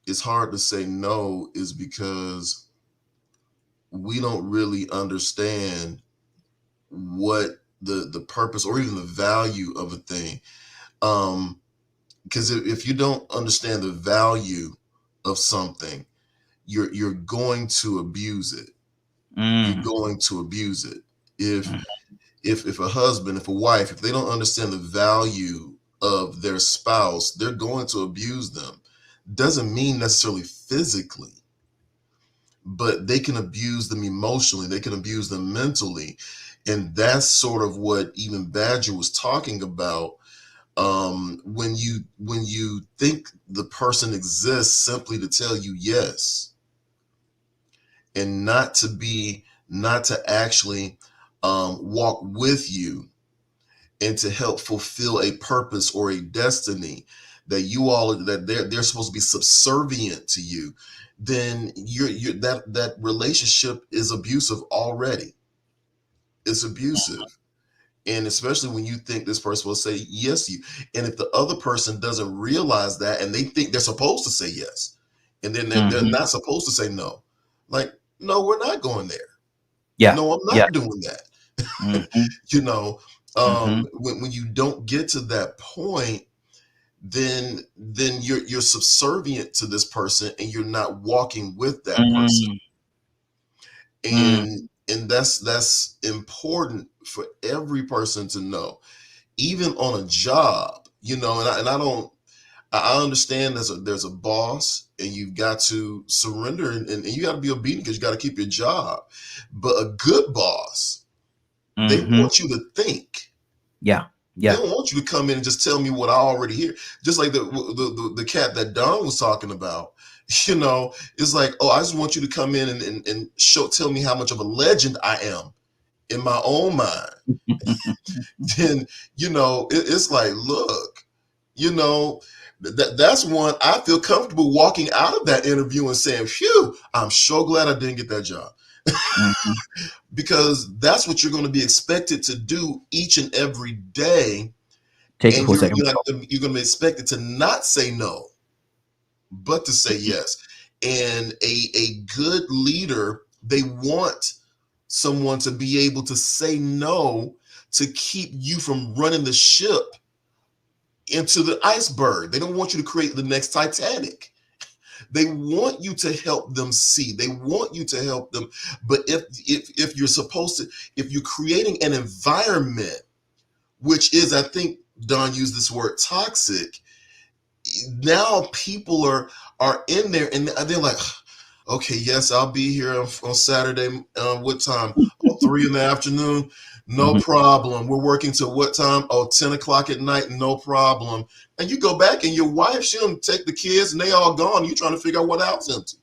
it's hard to say no is because we don't really understand what the purpose or even the value of a thing. Because if you don't understand the value of something, you're going to abuse it. You're going to abuse it. If a husband, if a wife, if they don't understand the value of their spouse, they're going to abuse them. Doesn't mean necessarily physically, but they can abuse them emotionally. They can abuse them mentally. And that's sort of what even Badger was talking about. When you think the person exists simply to tell you yes, and not to actually walk with you and to help fulfill a purpose or a destiny that they're supposed to be subservient to you, then that relationship is abusive already. it's abusive. And especially when you think this person will say yes to you. And if the other person doesn't realize that and they think they're supposed to say yes, and then they're not supposed to say no. Like, no, we're not going there. Yeah. No, I'm Yeah. not doing that. You know, when you don't get to that point, then you're subservient to this person and you're not walking with that person. And that's important for every person to know, even on a job, you know. And I understand there's a boss and you've got to surrender and you got to be obedient because you got to keep your job. But a good boss, they want you to think. Yeah. They don't want you to come in and just tell me what I already hear. Just like the cat that Don was talking about. You know, it's like, oh, I just want you to come in and tell me how much of a legend I am in my own mind. Then, you know, it's like, look, you know, that's one I feel comfortable walking out of that interview and saying, phew, I'm so glad I didn't get that job. Because that's what you're going to be expected to do each and every day. And you're going to be expected to not say no, but to say yes. And a good leader, they want someone to be able to say no to keep you from running the ship into the iceberg. They don't want you to create the next Titanic. They want you to help them see. They want you to help them. But if you're supposed to, if you're creating an environment, which is, I think Don used this word, toxic, now people are in there and they're like, okay, yes, I'll be here on Saturday. What time? Oh, 3 PM. No problem. We're working till what time? Oh, 10 o'clock at night. No problem. And you go back and your wife, she'll take the kids and they all gone. You're trying to figure out what house empty.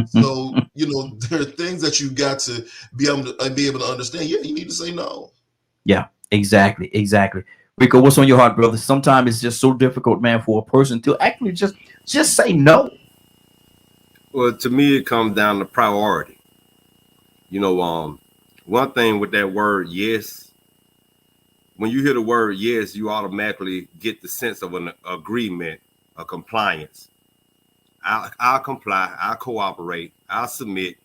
So, you know, there are things that you got to be able to understand. Yeah, you need to say no. Yeah, exactly. Rico, what's on your heart, brother? Sometimes it's just so difficult, man, for a person to actually just say no. Well, to me, it comes down to priority. You know, one thing with that word yes, when you hear the word yes, you automatically get the sense of an agreement, a compliance. I'll comply, I'll cooperate, I'll submit.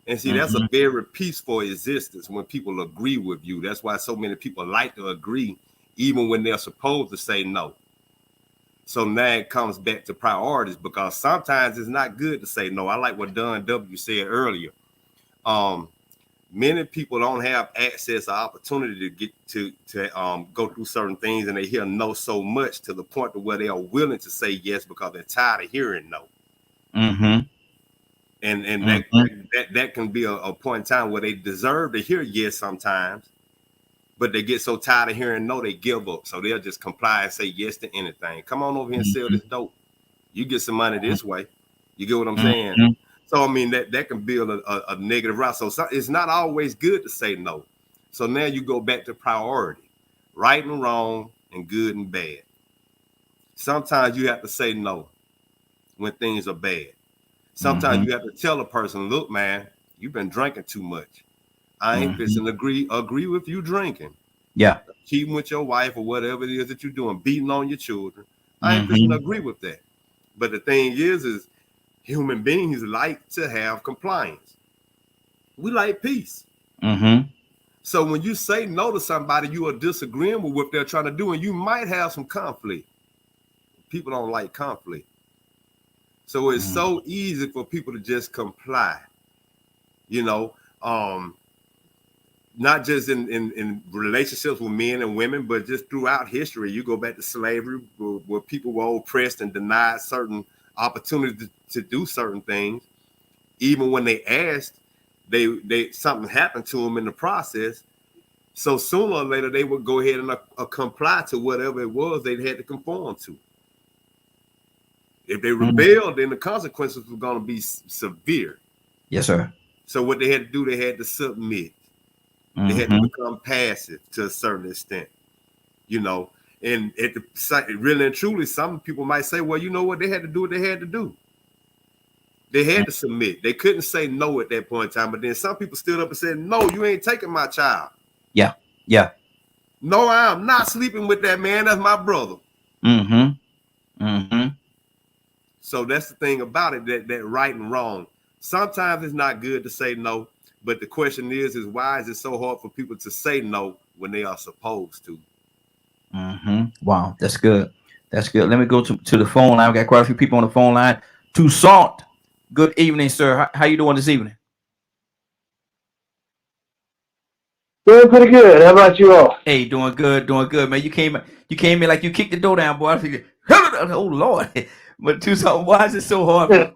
And see, that's a very peaceful existence when people agree with you. That's why so many people like to agree, even when they're supposed to say no. So now it comes back to priorities, because sometimes it's not good to say no. I like what Don W said earlier. Many people don't have access or opportunity to get to go through certain things, and they hear no so much to the point to where they are willing to say yes because they're tired of hearing no. And that can be a point in time where they deserve to hear yes sometimes, but they get so tired of hearing no, they give up. So they'll just comply and say yes to anything. Come on over here and sell this dope. You get some money this way. You get what I'm saying? So, I mean, that can build a negative route. So it's not always good to say no. So now you go back to priority, right and wrong and good and bad. Sometimes you have to say no when things are bad. Sometimes you have to tell a person, look, man, you've been drinking too much. I ain't fixing to agree with you drinking. Yeah. Cheating with your wife or whatever it is that you're doing, beating on your children. I ain't fixing to agree with that. But the thing is human beings like to have compliance. We like peace. So when you say no to somebody, you are disagreeing with what they're trying to do, and you might have some conflict. People don't like conflict. So it's so easy for people to just comply, you know, not just in relationships with men and women, but just throughout history. You go back to slavery, where people were oppressed and denied certain opportunities to do certain things. Even when they asked, they something happened to them in the process. So sooner or later, they would go ahead and comply to whatever it was they had to conform to. If they rebelled, then the consequences were going to be severe. Yes, sir. So what they had to do, they had to submit. They had to become passive to a certain extent, you know. And really and truly, some people might say, well, you know what, they had to do what they had to do. They had to submit. They couldn't say no at that point in time. But then some people stood up and said, "No, you ain't taking my child." Yeah. Yeah. No, I am not sleeping with that man. That's my brother. Mm-hmm. Mm-hmm. So that's the thing about it, that right and wrong. Sometimes it's not good to say no, but the question is why is it so hard for people to say no when they are supposed to? Mm-hmm. Wow, that's good. That's good. Let me go to the phone line. We got quite a few people on the phone line. Toussaint, good evening, sir. How you doing this evening? Doing pretty good. How about you all? Hey, doing good, man. You came in like you kicked the door down, boy. I figured, oh Lord. But Toussaint, why is it so hard?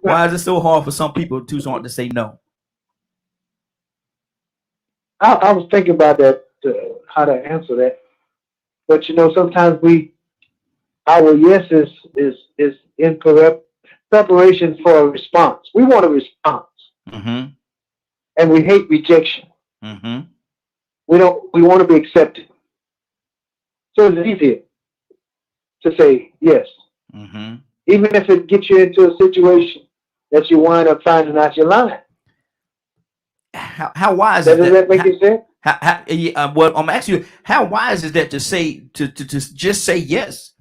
Why is it so hard for some people, Toussaint, to say no? I was thinking about that, how to answer that. But sometimes our yes is in preparation for a response. We want a response, Mm-hmm. and we hate rejection. Mm-hmm. We want to be accepted. So it's easier to say yes, Mm-hmm. even if it gets you into a situation that you wind up finding out you're lying. How wise is Does that? that make you sense? Well, I'm asking you, how wise is that to say to just say yes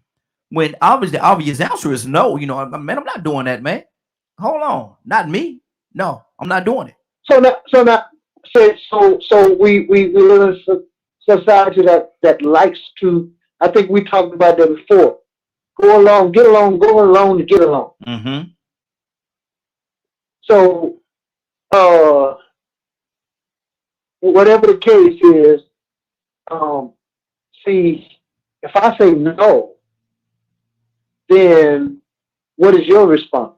when obviously the obvious answer is no? Man, I'm not doing that, man. Hold on, not me. No, I'm not doing it. So we live in a society that likes to. I think we talked about that before. Go along, get along, go along to get along. Mm-hmm. So whatever the case is, see, if I say no, then what is your response?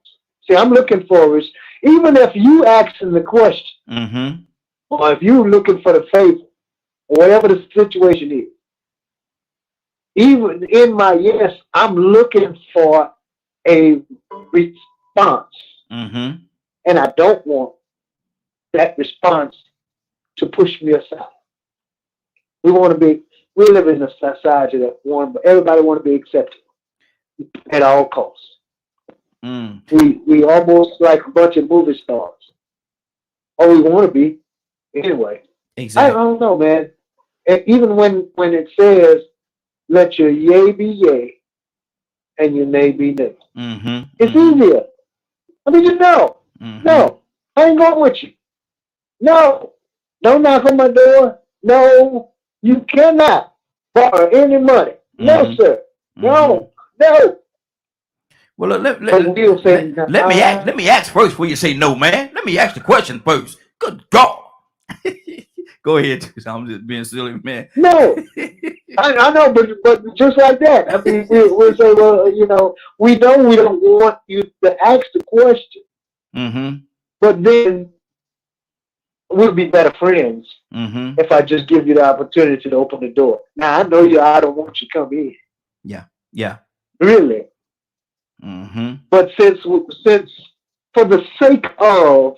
See, I'm looking for even if you asking the question, Mm-hmm. or if you looking for the favor, or whatever the situation is. Even in my yes, I'm looking for a response. Mm-hmm. And I don't want that response to push me aside. We live in a society that everybody want to be accepted at all costs. Mm. We almost like a bunch of movie stars. Or we want to be anyway. I Exactly. don't know, man. And even when it says, let your yea be yea and your nay be nay. Mm-hmm. It's Mm-hmm. easier. I mean, Mm-hmm. no, I ain't going with you. No, don't knock on my door. No, you cannot borrow any money. No, Mm-hmm. sir. Mm-hmm. No. Well, But we'll say, let me ask first before you say no, man. Let me ask the question first. Good God. Go ahead. I'm just being silly, man. no. I know, but just like that. I mean, we'll say, well, we know we don't want you to ask the question, Mm-hmm. but then we'll be better friends Mm-hmm. if I just give you the opportunity to open the door. Now, I know I don't want you to come in. Yeah. Yeah. Really. Mm-hmm. But since for the sake of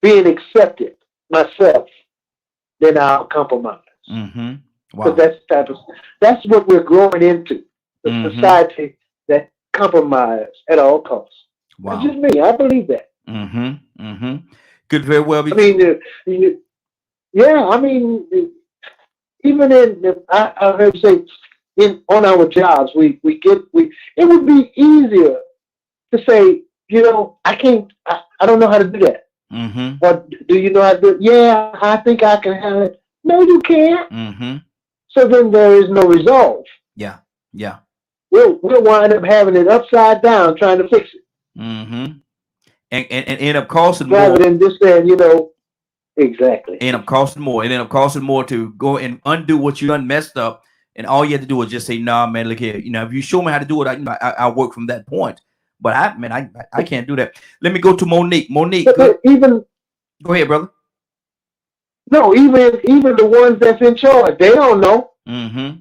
being accepted myself, then I'll compromise. Mm-hmm. Because Wow. that's what we're growing into. The Mm-hmm. society that compromise at all costs. That's just Wow. me. I believe that. Mm-hmm. Mm-hmm. Could very well be. I mean, yeah. I mean, even I heard you say on our jobs, it would be easier to say, I can't, I don't know how to do that. Mm-hmm. Or do you know how to do it? Yeah, I think I can handle it. No, you can't. Mm-hmm. So then there is no resolve. Yeah. Yeah. We'll wind up having it upside down trying to fix it. Mm-hmm. And end up costing Rather more. than just saying, exactly. End up costing more. It end up costing more to go and undo what you done messed up. And all you have to do is just say, nah, man, look here. If you show me how to do it, I'll work from that point. But I can't do that. Let me go to Monique. Monique, But even go ahead, brother. no, even the ones that's in charge, they don't know. Mm-hmm.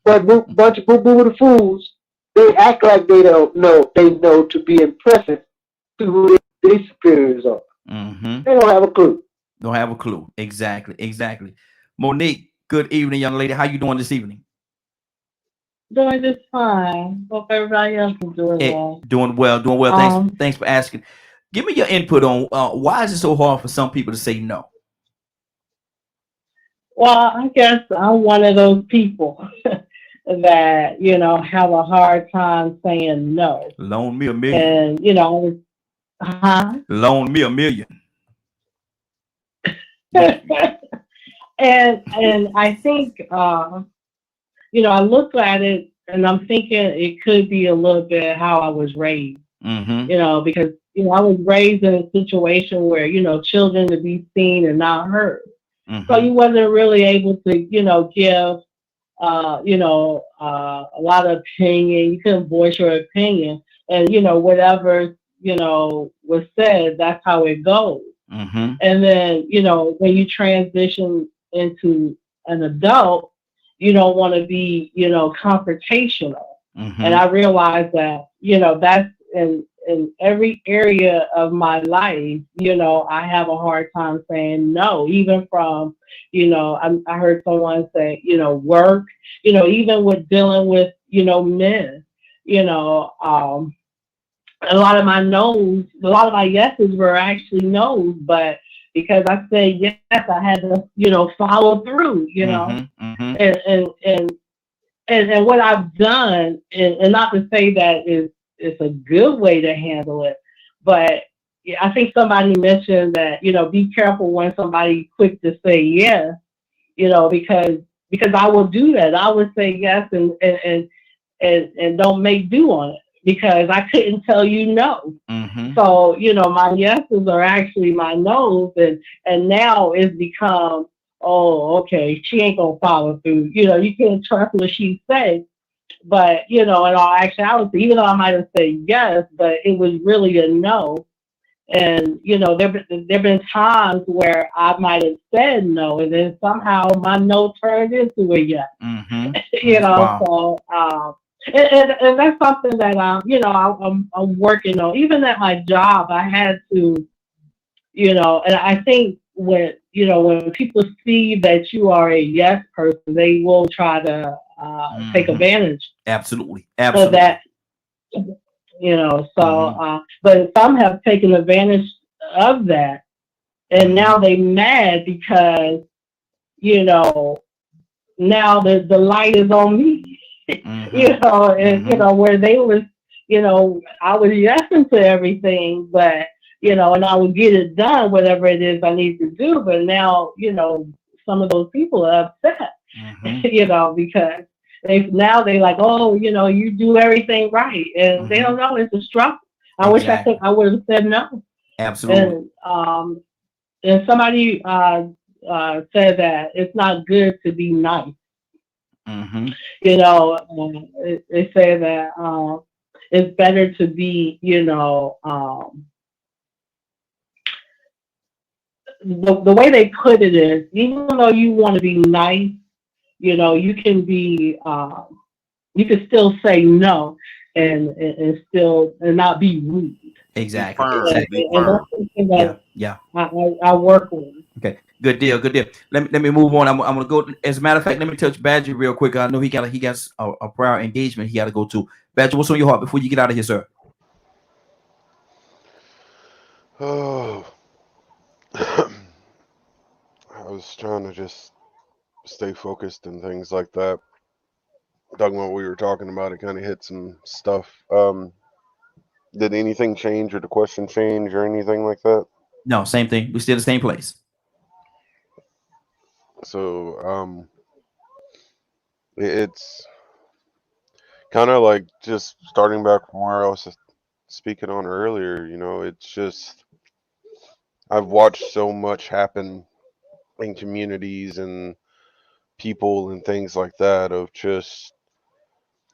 But bunch of boo-boo fools, they act like they don't know. They know to be impressive to who their superiors are. Mm-hmm. They don't have a clue. Don't have a clue. Exactly. Exactly. Monique, good evening, young lady. How you doing this evening? Doing just fine. Hope everybody else is doing Hey, well. doing well, doing well. Thanks, Um, thanks for asking. Give me your input on why is it so hard for some people to say no? well, I guess I'm one of those people that, have a hard time saying no. Loan me a million. And, huh? Loan me a million. What you, And I think I look at it and I'm thinking it could be a little bit how I was raised, mm-hmm. because I was raised in a situation where, children to be seen and not heard. So Mm-hmm. you wasn't really able to, give a lot of opinion. You couldn't voice your opinion. And, whatever, was said, that's how it goes. Mm-hmm. And then, when you transition into an adult, you don't want to be, confrontational. And Mm-hmm. I realized that, that's in every area of my life, I have a hard time saying no, even from, I heard someone say, work, even with dealing with, men, you know, um, a lot of my no's, a lot of my yeses were actually no's, but because I said yes, I had to, follow through, Mm-hmm. Mm-hmm. and and and and what I've done, and not to say that is a good way to handle it, but yeah, I think somebody mentioned that be careful when somebody quick to say yes, because I will do that. I would say yes and don't make do on it because I couldn't tell you no. Mm-hmm. So, my yeses are actually my no's and now it's become, oh, okay, she ain't gonna follow through. You can't trust what she say. But, in all actuality, even though I might have said yes, but it was really a no. And, there've been times where I might have said no, and then somehow my no turned into a yes. Mm-hmm. Mm-hmm. Wow. So and that's something that I'm working on. Even at my job, I had to, and I think when people see that you are a yes person, they will try to take Mm-hmm. advantage Absolutely. of Absolutely. that. So Mm-hmm. but some have taken advantage of that, and Mm-hmm. now they mad because you know now the light is on me. Mm-hmm. And Mm-hmm. where they was, I was yesing to everything, but and I would get it done, whatever it is I need to do. But now, some of those people are upset, Mm-hmm. because they like, oh, you do everything right, and they Mm-hmm. don't know it's a struggle. I wish Exactly. I would have said no, Absolutely. and somebody said that it's not good to be nice. Mm-hmm. They say that it's better to be, the way they put it is, even though you want to be nice, you can be, you can still say no and still and not be rude. Be Exactly. firm. Exactly. Be And that's firm. something Yeah. that Yeah. I work with. Okay. Good deal. Good deal. Let me move on. I'm gonna go. As a matter of fact, let me touch Badger real quick. I know he got a prior engagement he got to go to. Badger, what's on your heart before you get out of here, sir? Oh, I was trying to just stay focused and things like that. Talking about what we were talking about, it kind of hit some stuff. Did anything change or the question change or anything like that? No, same thing. We still the same place. So, it's kind of like just starting back from where I was speaking on earlier. It's just I've watched so much happen in communities and people and things like that of just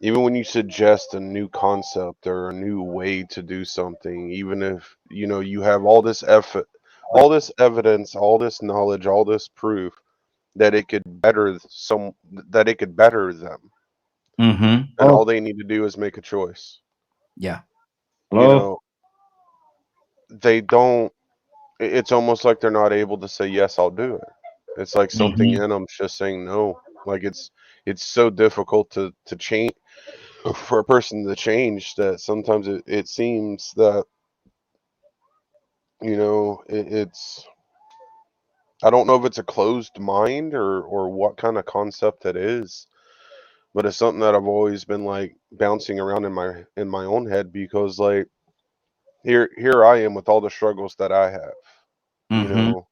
even when you suggest a new concept or a new way to do something, even if you have all this effort, all this evidence, all this knowledge, all this proof that it could better that it could better them, Mm-hmm. and all Oh, they need to do is make a choice. Yeah. You hello. know, they don't. It's almost like they're not able to say yes, I'll do it. It's like something Hmm. in them's just saying no. Like it's so difficult to change, for a person to change, that sometimes it seems that, it's, I don't know if it's a closed mind or what kind of concept it is, but it's something that I've always been like bouncing around in my own head, because like here I am with all the struggles that I have, you Mm-hmm. know,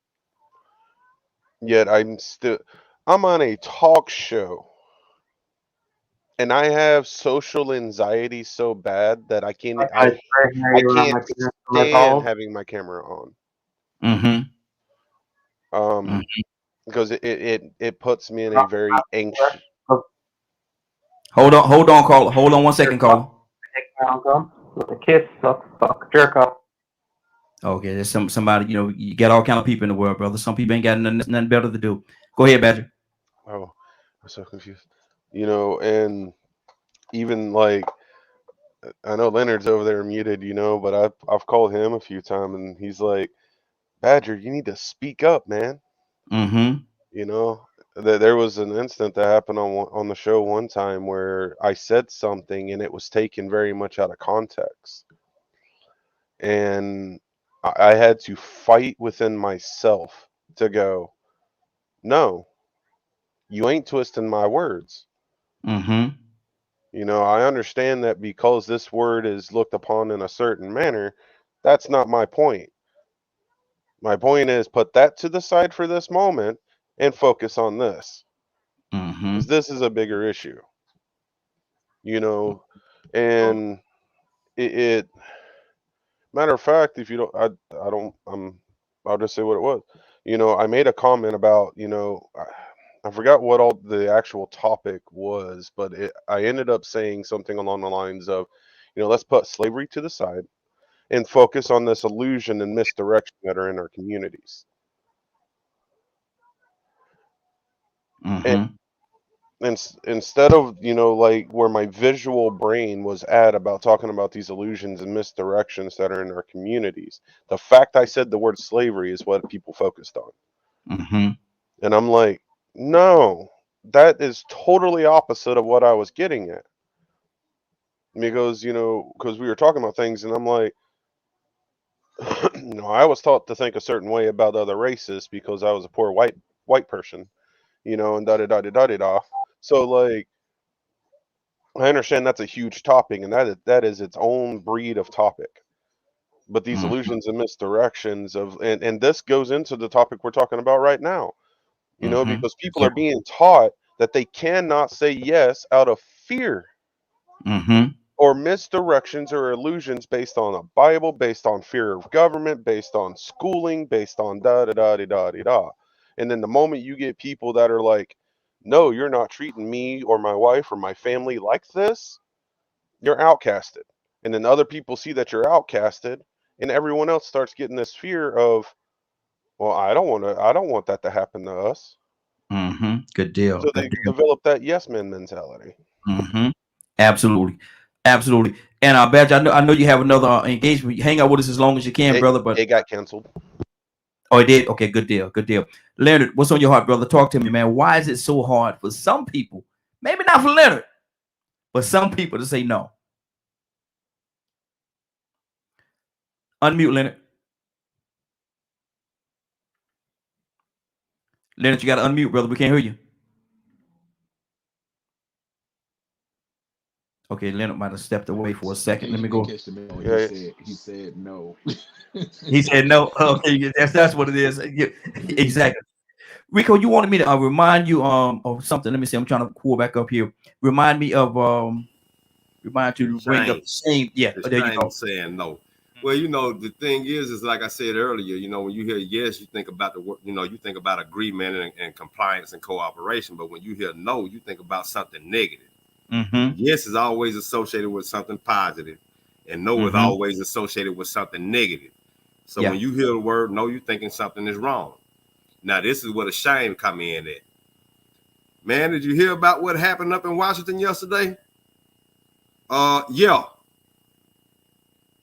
yet I'm on a talk show, and I have social anxiety so bad that I can't stand having my camera on. Mm-hmm. Um because it puts me in a very anxious. Hold on, caller. Hold on 1 second, caller. Okay, there's somebody, you got all kind of people in the world, brother. Some people ain't got nothing better to do. Go ahead, Badger. Oh, I'm so confused. And even like, I know Leonard's over there muted, but I've called him a few times, and he's like, Badger, you need to speak up, man. Mm-hmm. You know, there was an incident that happened on the show one time where I said something and it was taken very much out of context, and I had to fight within myself to go, no, you ain't twisting my words. Mm-hmm. I understand that because this word is looked upon in a certain manner, that's not my point. My point is, put that to the side for this moment and focus on this, Mm-hmm. because this is a bigger issue. you know, and it matter of fact, if you don't, I don't, I'll just say what it was. I made a comment about, I forgot what all the actual topic was, but I ended up saying something along the lines of, let's put slavery to the side and focus on this illusion and misdirection that are in our communities. Mm-hmm. Instead of like where my visual brain was at about talking about these illusions and misdirections that are in our communities, the fact I said the word slavery is what people focused on. Mm-hmm. And I'm like, no, that is totally opposite of what I was getting at. Because because we were talking about things, and I'm like, I was taught to think a certain way about other races because I was a poor white person, and da da da da da da da. So like, I understand that's a huge topic, and that is its own breed of topic. But these Mm-hmm. illusions and misdirections and this goes into the topic we're talking about right now. Mm-hmm. Because people Yeah. are being taught that they cannot say yes out of fear Mm-hmm. or misdirections or illusions based on a Bible, based on fear of government, based on schooling, based on da da da da da da da. And then the moment you get people that are like, no, you're not treating me or my wife or my family like this, you're outcasted. And then other people see that you're outcasted, and everyone else starts getting this fear of, well, I don't want that to happen to us. Mm-hmm. Good deal. So Good they deal. develop that yes man mentality. Mm-hmm. Absolutely. Absolutely. And Badger, I know you have another engagement. Hang out with us as long as you can, It brother. But it got canceled. oh, it did. Okay, good deal. Good deal. Leonard, what's on your heart, brother? Talk to me, man. Why is it so hard for some people? Maybe not for Leonard, but some people to say no. Unmute, Leonard. Leonard, you got to unmute, brother. We can't hear you. Okay, Leonard might have stepped away for a In second. case Let you me didn't go. catch the memo, Yeah, he said no. He said no. Okay, that's what it is. Yeah, exactly. Rico, you wanted me to remind you of something. Let me see. I'm trying to pull back up here. Remind me of remind you to bring up Shame. the same. Yeah, The there you shame go. of saying no. Well, the thing is like I said earlier, when you hear yes, you think about the work, you think about agreement and compliance and cooperation. But when you hear no, you think about something negative. Mm-hmm. Yes is always associated with something positive, and no is Mm-hmm. always associated with something negative. So Yeah. when you hear the word no, you're thinking something is wrong. Now, this is what a shame come in at. Man, did you hear about what happened up in Washington yesterday? Yeah.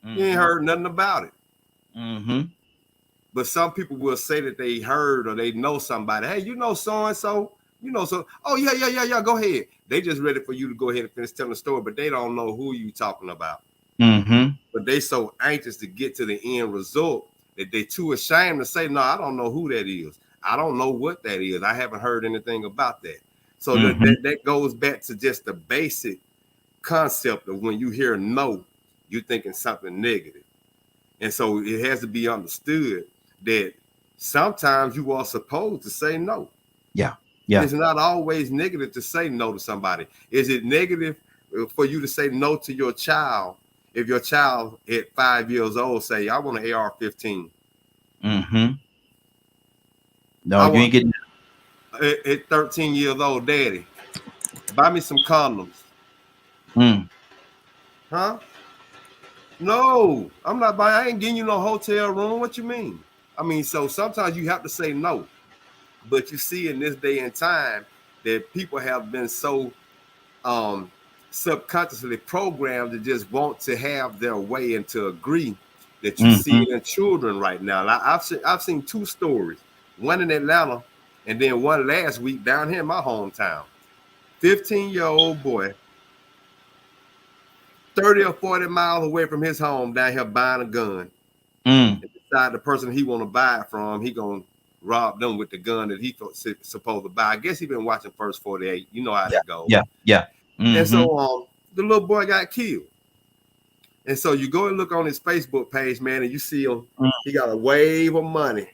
You ain't Mm-hmm. heard nothing about it. Mm-hmm. But some people will say that they heard or they know somebody. Hey, you know so and so? You know, so oh yeah, go ahead. They just ready for you to go ahead and finish telling the story, but they don't know who you talking about. Mm-hmm. But they so anxious to get to the end result that they too ashamed to say, no, I don't know who that is. I don't know what that is. I haven't heard anything about that. So Mm-hmm. that goes back to just the basic concept of when you hear no, you're thinking something negative. And so it has to be understood that sometimes you are supposed to say no. Yeah. Yeah. It's not always negative to say no to somebody. Is it negative for you to say no to your child if your child at 5 years old say, I want an AR-15? Mm-hmm. No, I you ain't want getting. at 13 years old, daddy, buy me some condoms. Mm. Huh? No, I'm not buying. I ain't getting you no hotel room. What you mean? I mean, so sometimes you have to say no. But you see in this day and time that people have been so um, subconsciously programmed to just want to have their way and to agree that you see Mm-hmm. it in children right now. And I've seen two stories, one in Atlanta and then one last week down here in my hometown. 15-year-old boy, 30 or 40 miles away from his home down here buying a gun. Mm. And decide the person he want to buy it from, he gonna rob them with the gun that he supposed to buy. I guess he been watching First 48. You know how Yeah. that goes. Yeah. Yeah. And Mm-hmm. so the little boy got killed. And so you go and look on his Facebook page, man, and you see him. Mm. He got a wave of money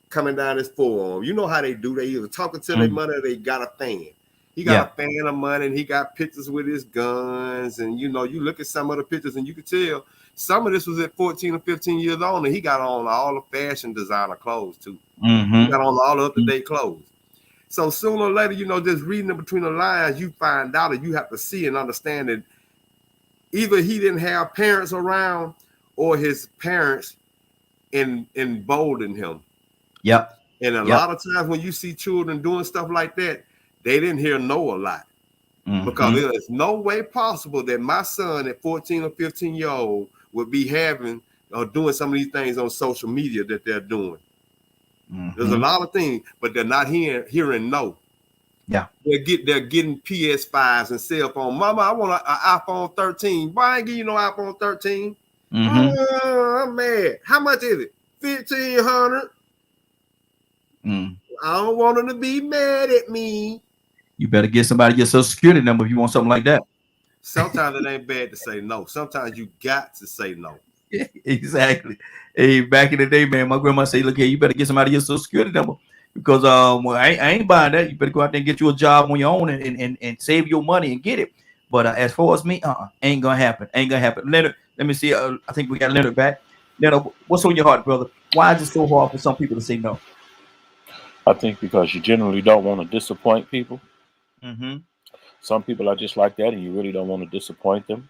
coming down his forearm. You know how they do. They either talking to their money or they got a fan. He got Yeah. a fan of money and he got pictures with his guns. And, you know, you look at some of the pictures and you can tell some of this was at 14 or 15 years old. And he got on all the fashion designer clothes, too. He Mm-hmm. got on all the up-to-date clothes. So sooner or later, you know, just reading it between the lines, you find out that you have to see and understand that either he didn't have parents around or his parents emboldened him. Yep. And a Yep. lot of times when you see children doing stuff like that, they didn't hear no a lot. Because Mm-hmm. there is no way possible that my son at 14 or 15-year-old would be having or doing some of these things on social media that they're doing. There's a Mm-hmm. lot of things, but they're not hearing no. Yeah. They're getting PS5s and cell phone. Mama, I want an iPhone 13. Why I ain't give you no iPhone 13? Mm-hmm. I'm mad. How much is it? 1,500. Mm. I don't want them to be mad at me. You better get somebody your social security number if you want something like that. Sometimes it ain't bad to say no. Sometimes you got to say no. Exactly. Hey, back in the day, man, my grandma say, "Look here, you better get somebody your social security number because well, I ain't buying that. You better go out there and get you a job on your own and save your money and get it." But as far as me, ain't gonna happen. Ain't gonna happen. Leonard, let me see. I think we got Leonard back. Leonard, what's on your heart, brother? Why is it so hard for some people to say no? I think because you generally don't want to disappoint people. Mm-hmm. Some people are just like that, and you really don't want to disappoint them.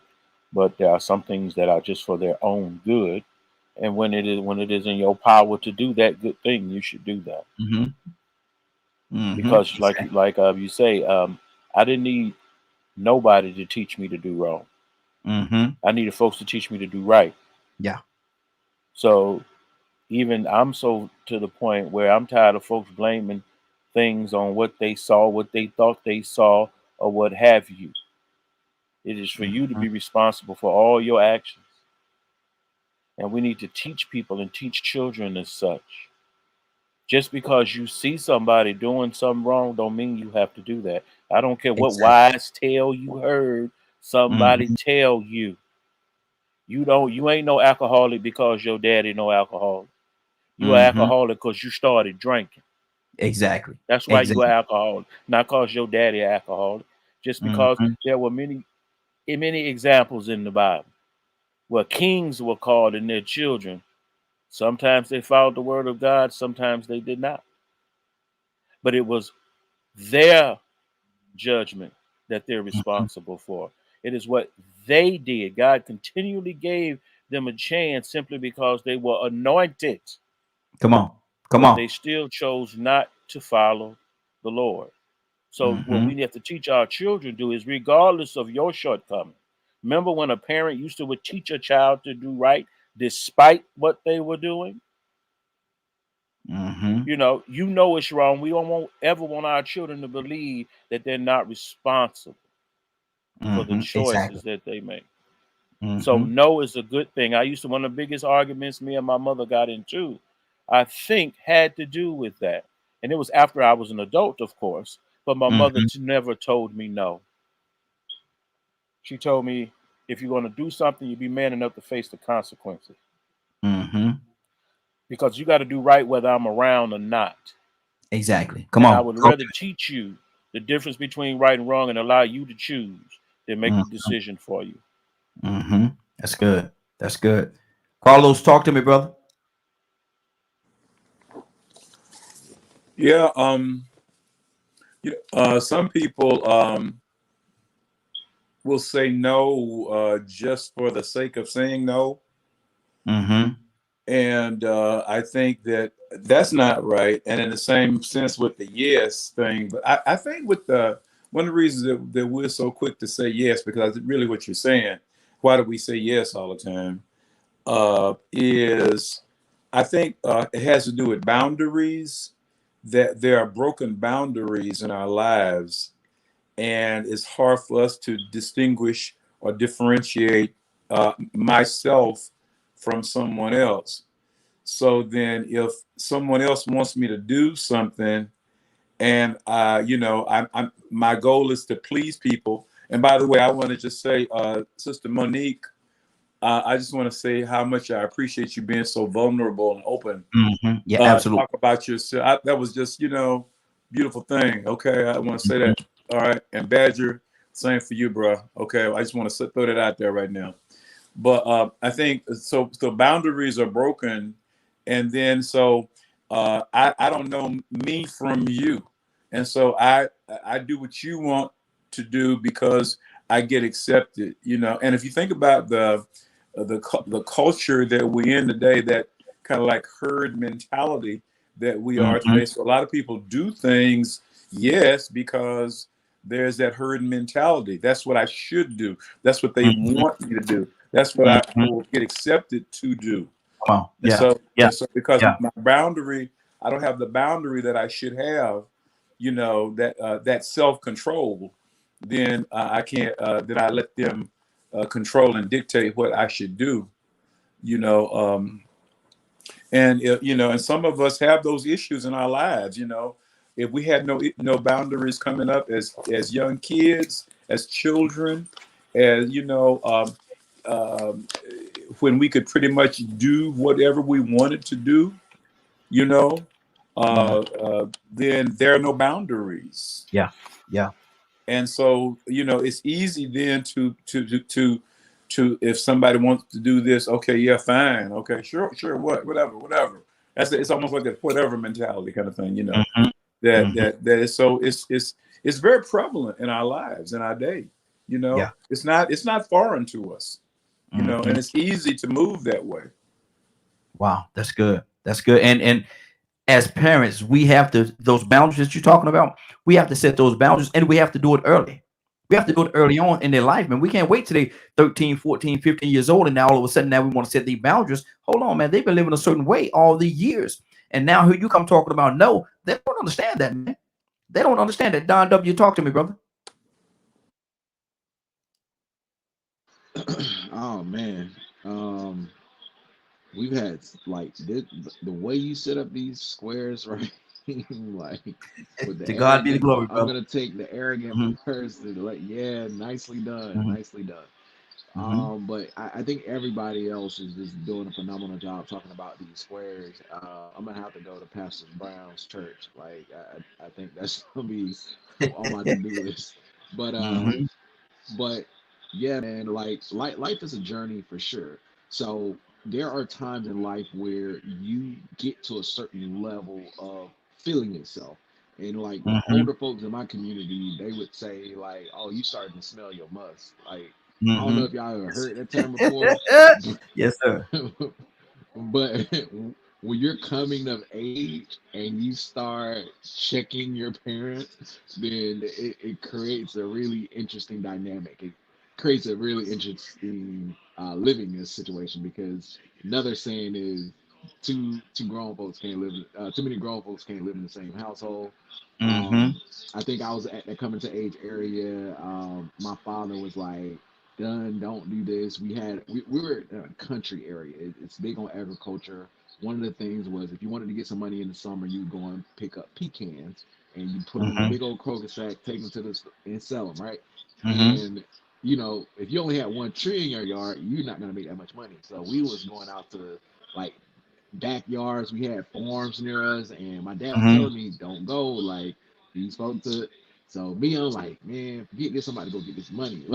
But there are some things that are just for their own good, and when it is in your power to do that good thing, you should do that. Mm-hmm. Mm-hmm. Because, you say, I didn't need nobody to teach me to do wrong. Mm-hmm. I needed folks to teach me to do right. Yeah. So even I'm so to the point where I'm tired of folks blaming things on what they saw, what they thought they saw, or what have you. It is for you to Mm-hmm. be responsible for all your actions. And we need to teach people and teach children as such. Just because you see somebody doing something wrong don't mean you have to do that. I don't care what Exactly. wise tale you heard somebody Mm-hmm. tell you. You ain't no alcoholic because your daddy no alcoholic. You are Mm-hmm. alcoholic because you started drinking. Exactly. That's why you are Exactly. alcoholic, not because your daddy alcoholic. Just because Mm-hmm. there were many examples in the Bible where kings were called and their children. Sometimes they followed the word of God, sometimes they did not. But it was their judgment that they're Mm-hmm. responsible for. It is what they did. God continually gave them a chance simply because they were anointed, Come on. Come but on. they still chose not to follow the Lord. So what Mm-hmm. we have to teach our children do is regardless of your shortcoming. Remember when a parent used to would teach a child to do right despite what they were doing? Mm-hmm. You know it's wrong. We don't ever want our children to believe that they're not responsible for the Mm-hmm. Exactly. choices that they make. So Mm-hmm. no is a good thing. I used to one of the biggest arguments me and my mother got into, I think, had to do with that. And it was after I was an adult, of course. But my mother Mm-hmm. never told me no. She told me, if you're going to do something, you be man enough to face the consequences. Mm-hmm. Because you got to do right whether I'm around or not. Exactly. Come And I on. would Talk rather to teach you the difference between right and wrong and allow you to choose than make me. the decision for you. Mm-hmm. That's good. That's good. Carlos, talk to me, brother. Yeah, some people will say no just for the sake of saying no, Mm-hmm. and I think that that's not right. And in the same sense with the yes thing, but I think with the one of the reasons that we're so quick to say yes, because really what you're saying, why do we say yes all the time? Is I think it has to do with boundaries, that there are broken boundaries in our lives, and it's hard for us to distinguish or differentiate myself from someone else. So then, if someone else wants me to do something, and I'm my goal is to please people. And by the way, I want to just say, Sister Monique, I just want to say how much I appreciate you being so vulnerable and open. Mm-hmm. Yeah, absolutely. Talk about yourself. That was just, beautiful thing. Okay, I want to say Mm-hmm. that. All right, and Badger, same for you, bro. Okay, I just want to throw that out there right now. But I think so. So boundaries are broken, and then I don't know me from you, and so I do what you want to do because I get accepted. And if you think about the culture that we're in today, that kind of like herd mentality that we are Mm-hmm. today. So a lot of people do things, yes, because there's that herd mentality. That's what I should do. That's what they Mm-hmm. want me to do. That's what I Mm-hmm. will get accepted to do. Come on. And Yeah. so, Yeah. and so because Yeah. my boundary, I don't have the boundary that I should have, that self control. Then I can't. Then I let them control and dictate what I should do. You know, and and some of us have those issues in our lives. If we had no boundaries coming up as young kids, as children, as um, when we could pretty much do whatever we wanted to do, you know, Mm-hmm. then there are no boundaries. Yeah. Yeah. And so it's easy then to if somebody wants to do this, okay, yeah, fine, okay, sure, whatever. It's almost like a whatever mentality kind of thing, Mm-hmm. that Mm-hmm. that that is so it's very prevalent in our lives, in our day. Yeah. It's not foreign to us, Mm-hmm. and it's easy to move that way. Wow. That's good. That's good. And as parents, we have to those boundaries that you're talking about. We have to set those boundaries, and we have to do it early. We have to do it early on in their life, man. We can't wait till they 13, 14, 15 years old, and now all of a sudden now we want to set these boundaries. Hold on, man. They've been living a certain way all these years. And now here you come talking about no, they don't understand that, man. They don't understand that. Don W, talk to me, brother. Oh man, um, we've had like the way you set up these squares, right? Like with the To God be the arrogant, glory, I'm brother. gonna take the arrogant Hmm. person. Like, yeah, nicely done, Hmm. nicely done. Hmm. But I think everybody else is just doing a phenomenal job talking about these squares. I'm gonna have to go to Pastor Brown's church. Like, I think that's gonna be on my to-do list. But Hmm. but yeah, man, like life is a journey for sure. So there are times in life where you get to a certain level of feeling yourself. And like Hmm. older folks in my community, they would say like, "Oh, you starting to smell your must." Like, I don't know Hmm. if y'all ever heard that term before, Yes, sir. but when you're coming of age and you start checking your parents, then it creates a really interesting dynamic. It creates a really interesting living in this situation because another saying is two grown folks can't live. Too many grown folks can't live in the same household. Mm-hmm. Um, I think I was at the coming to age area. My father was like, "Done, don't do this." We were in a country area. It's big on agriculture. One of the things was if you wanted to get some money in the summer, you would go and pick up pecans and you put them in a Mm-hmm. big old Kroger sack, take them to the and sell them, right? Mm-hmm. And if you only had one tree in your yard, you're not gonna make that much money. So we was going out to like backyards. We had farms near us, and my dad was Mm-hmm. telling me, "Don't go. Like he's supposed to." So me, I'm like, man, forget this. Somebody go get this money.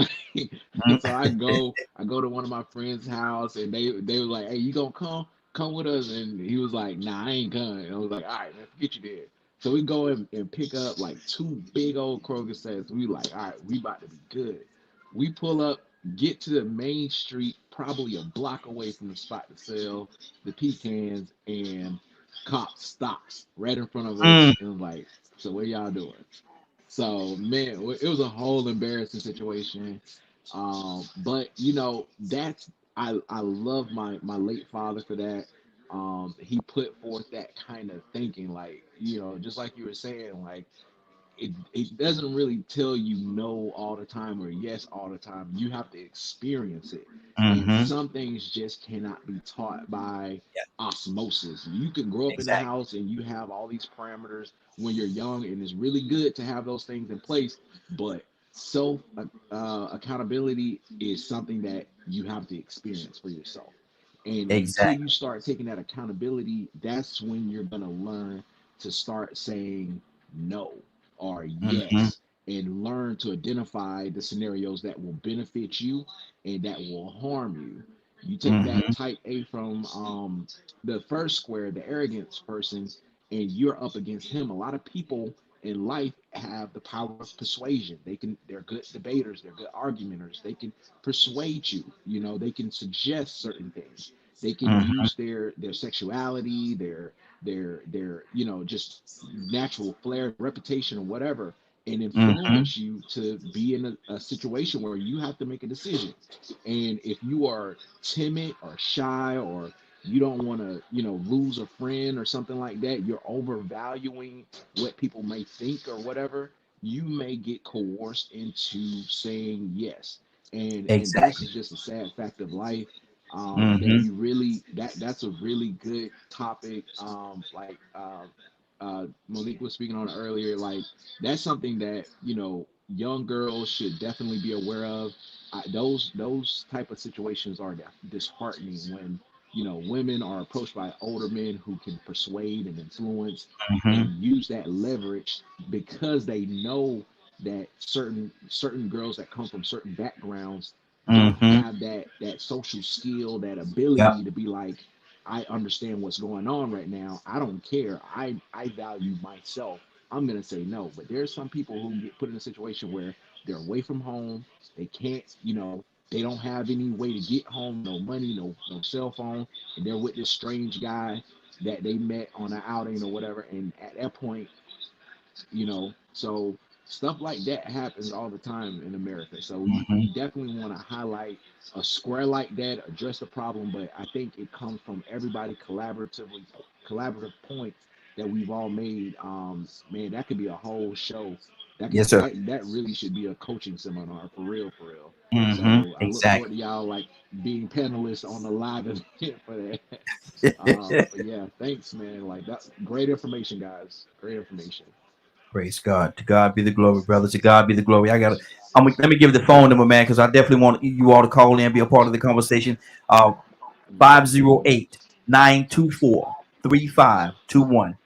And so I go to one of my friends' house, and they were like, "Hey, you gonna come with us?" And he was like, "Nah, I ain't coming." And I was like, "All right, man, forget you did." So we go and pick up like two big old Kroger sets. We like, all right, we about to be good. We pull up, get to the main street, probably a block away from the spot to sell the pecans, and cop stops right in front of Mm-hmm. us and was like, "So what y'all doing?" So man, it was a whole embarrassing situation. But that's I love my late father for that. He put forth that kind of thinking, like just like you were saying, like it doesn't really tell you no all the time or yes all the time. You have to experience it. And Mm-hmm. some things just cannot be taught by Yeah, osmosis. You can grow up in the exactly. house and you have all these parameters when you're young, and it's really good to have those things in place. But self accountability is something that you have to experience for yourself. And until Exactly. you start taking that accountability, that's when you're going to learn to start saying no or Mm-hmm. yes, and learn to identify the scenarios that will benefit you and that will harm you. You take that Mm-hmm. type A from the first square, the arrogance person, and you're up against him. A lot of people in life have the power of persuasion. They're good debaters, they're good argumenters. They can persuade you. They can suggest certain things. They can Mm-hmm. use their sexuality, their just natural flair, reputation, or whatever, and Mm-hmm. influence you to be in a situation where you have to make a decision. And if you are timid or shy, or you don't want to lose a friend or something like that, you're overvaluing what people may think or whatever, you may get coerced into saying yes. And that's Exactly. just a sad fact of life. That Mm-hmm. we really that's a really good topic. Like Monique was speaking on earlier, like that's something that young girls should definitely be aware of. Those type of situations are disheartening when women are approached by older men who can persuade and influence Mm-hmm. and use that leverage because they know that certain girls that come from certain backgrounds don't Mm-hmm. have that social skill, that Yep. ability to be like, I understand what's going on right now. I don't care. I value myself. I'm gonna say no. But there's some people who get put in a situation where they're away from home. They can't, they don't have any way to get home, no money, no cell phone, and they're with this strange guy that they met on an outing or whatever. And at that point, so stuff like that happens all the time in America. So Mm-hmm. we definitely want to highlight a square like that, address the problem, but I think it comes from everybody collaborative points that we've all made. Man, that could be a whole show. That could Yes, sir. that really should be a coaching seminar for real, for real. Mm-hmm. So I look forward Exactly. to y'all like being panelists on the live event for that. But yeah, thanks, man. Like that's great information, guys. Great information. Praise God. To God be the glory, brother. To God be the glory. Let me give the phone number, man, because I definitely want you all to call in, be a part of the conversation. 508 3521.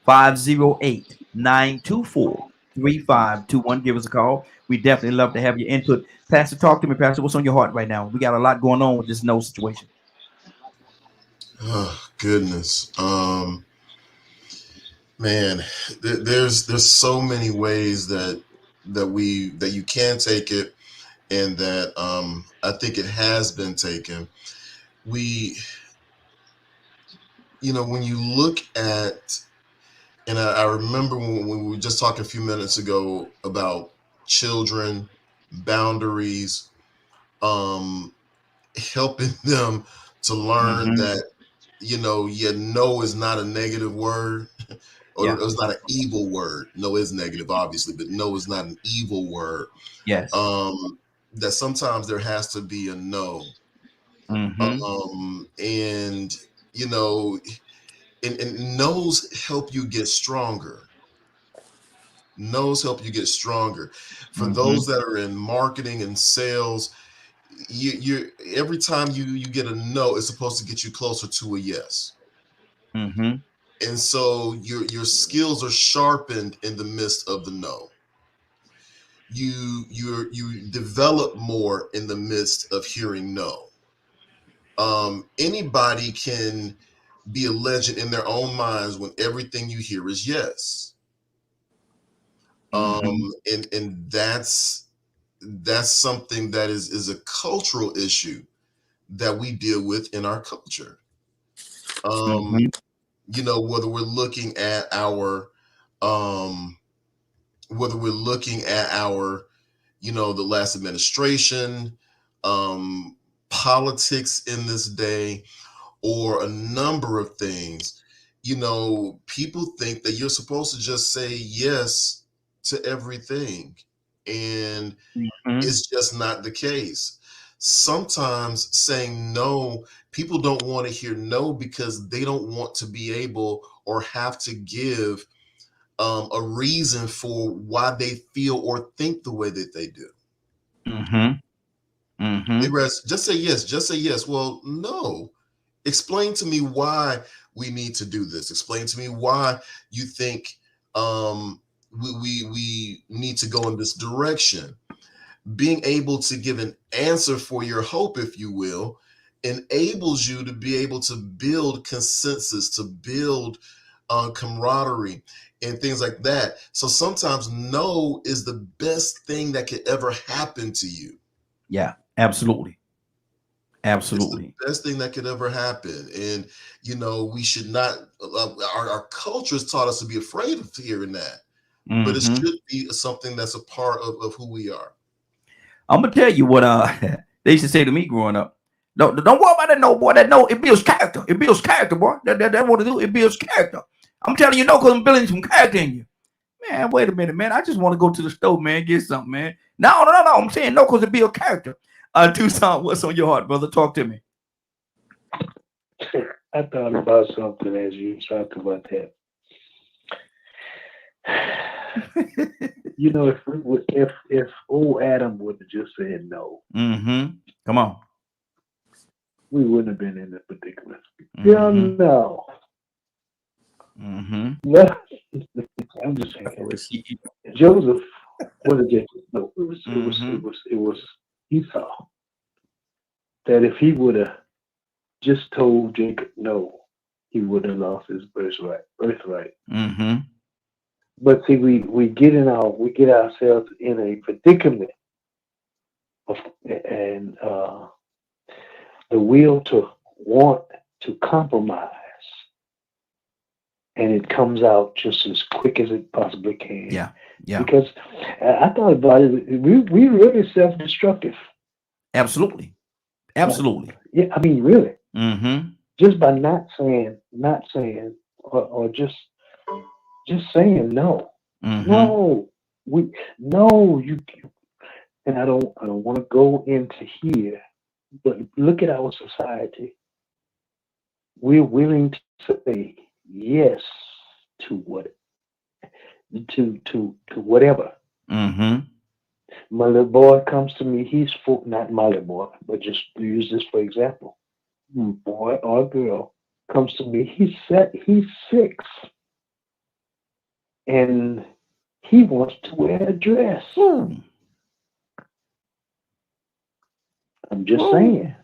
508-924-3521. Give us a call. We definitely love to have your input. Pastor, talk to me, Pastor. What's on your heart right now? We got a lot going on with this no situation. Oh, goodness. Man, there's so many ways that you can take it, and that I think it has been taken. We, when you look at, and I remember when we were just talking a few minutes ago about children, boundaries, um, helping them to learn Mm-hmm. that no is not a negative word, or Yeah. it's not an evil word. No is negative, obviously, but no is not an evil word. Yes. That sometimes there has to be a no. And and no's help you get stronger. No's help you get stronger. For those that are in marketing and sales, you every time you get a no, it's supposed to get you closer to a yes. And so your skills are sharpened in the midst of the no. You develop more in the midst of hearing no. Anybody can be a legend in their own minds when everything you hear is yes. And that's something that is a cultural issue that we deal with in our culture. Whether we're looking at our the last administration, politics in this day, or a number of things, people think that you're supposed to just say yes to everything. And it's just not the case. Sometimes saying no, people don't want to hear no because they don't want to be able or have to give a reason for why they feel or think the way that they do. Just say yes. Just say yes. Well, no. Explain to me why we need to do this. Explain to me why you think we need to go in this direction. Being able to give an answer for your hope, if you will, enables you to be able to build consensus, to build camaraderie and things like that. So sometimes no is the best thing that could ever happen to you. Yeah, absolutely. It's the best thing that could ever happen. And, we should not, our culture has taught us to be afraid of hearing that, but it should be something that's a part of who we are. I'm going to tell you what they used to say to me growing up. Don't worry about that no, boy. That no, it builds character. It builds character, boy. That's what it do. It builds character. I'm telling you no, because I'm building some character in you. Man, wait a minute, man. I just want to go to the store, man, get something, man. No. I'm saying no, because it builds character. Tucson, what's on your heart, brother? Talk to me. I thought about something as you talked about that. If old Adam would have just said no, come on, we wouldn't have been in this predicament. Yeah, no. I'm just saying. Joseph would have just no. It was Esau. That if he would have just told Jacob no, he would have lost his birthright. But see, we get ourselves in a predicament and the will to want to compromise, and it comes out just as quick as it possibly can. Yeah. Because I thought about it, we really self-destructive. Absolutely. Yeah, I mean, really. Just by not saying, or just saying no. No, you. And I don't want to go into here, but look at our society. We're willing to say yes to whatever. My little boy comes to me. He's not my little boy, but just use this for example. Boy or girl comes to me. He's 6, and he wants to wear a dress. I'm just saying.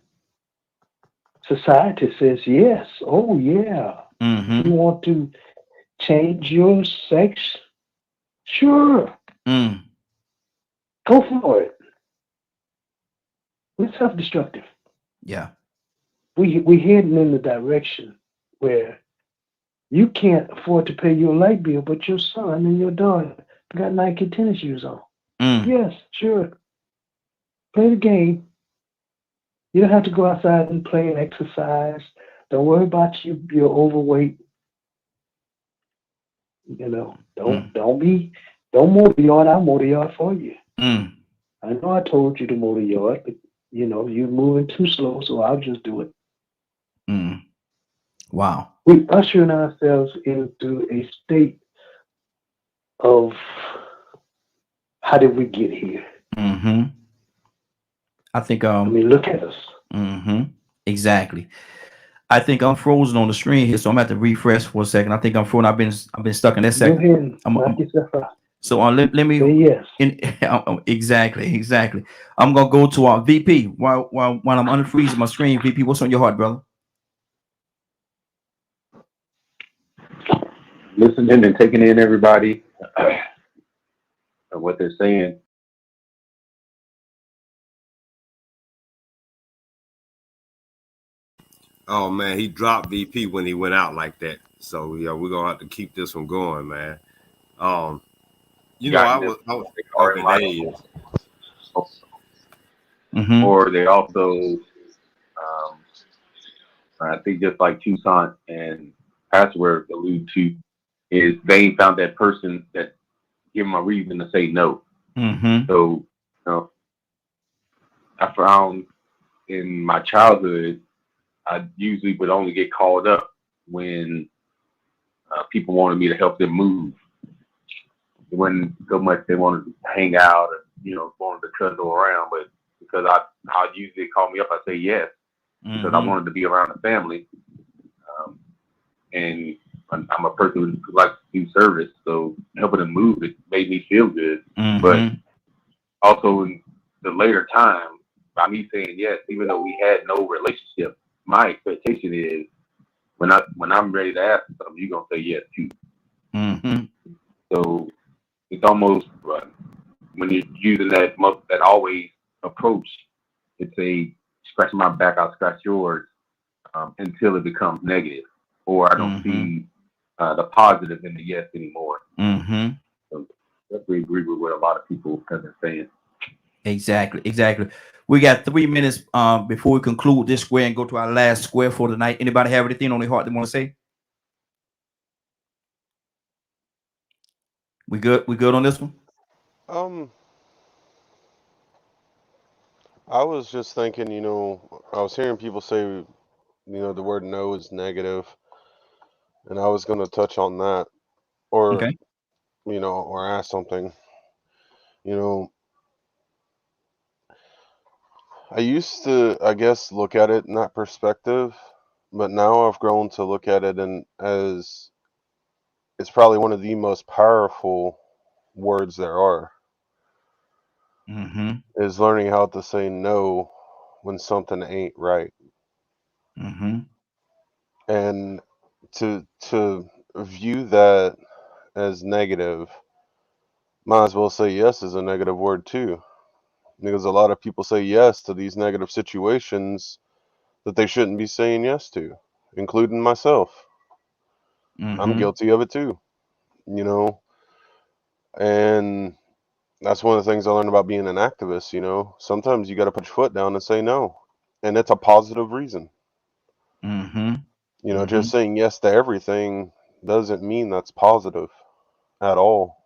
Society says yes. Oh yeah. You want to change your sex? Sure. Go for it. We're self-destructive. Yeah. We're heading in the direction where you can't afford to pay your light bill, but your son and your daughter got Nike tennis shoes on. Yes, sure. Play the game. You don't have to go outside and play and exercise Don't worry about you're overweight. Mm. Don't motor yard. I'll motor yard for you. Mm. I know I told you to motor yard, but you're moving too slow, so I'll just do it. Mm. Wow. We ushering ourselves into a state of how did we get here? Mm-hmm. I think I mean, look at us. Mm-hmm. Exactly. I think I'm frozen on the screen here, so I'm gonna have to refresh for a second. I think I'm frozen. I've been stuck in that Go second. ahead and knock yourself out. So let me Say yes. exactly. I'm gonna go to our VP while I'm unfreezing my screen. VP, what's on your heart, brother? Listening and taking in everybody and what they're saying. Oh man, he dropped VP when he went out like that. So yeah, we're gonna have to keep this one going, man. Um, Gotten this I was they the are in other life, day. Mm-hmm. or they also, I think, just like Tucson and Password allude to, is they ain't found that person that give them a reason to say no. Mm-hmm. So, I found in my childhood, I usually would only get called up when people wanted me to help them move. It wasn't so much they wanted to hang out or, wanted to cuddle around, but because I usually call me up, I say yes, because I Mm-hmm. wanted to be around the family. And I'm a person who likes to do service, so helping them move, it made me feel good. Mm-hmm. But also in the later time, by me saying yes, even though we had no relationship, my expectation is when I'm ready to ask something, you're gonna say yes too. Mm-hmm. So it's almost when you're using that always approach, it's a scratch my back, I'll scratch yours, until it becomes negative, or I don't Mm-hmm. see the positive in the yes anymore. Mm-hmm. So definitely agree with what a lot of people have been saying. Exactly. We got 3 minutes before we conclude this square and go to our last square for tonight. Anybody have anything on their heart they want to say? We good? We good on this one? I was just thinking, I was hearing people say, the word no is negative, and I was going to touch on that, or, Okay. or ask something. I used to, I guess, look at it in that perspective, but now I've grown to look at it as it's probably one of the most powerful words there are, Mm-hmm. is learning how to say no when something ain't right. Mm-hmm. And to view that as negative, might as well say yes is a negative word too. Because a lot of people say yes to these negative situations that they shouldn't be saying yes to, including myself. I'm Mm-hmm. guilty of it too, you know. And that's one of the things I learned about being an activist. Sometimes you got to put your foot down and say no. And it's a positive reason. Mm-hmm. Just saying yes to everything doesn't mean that's positive at all.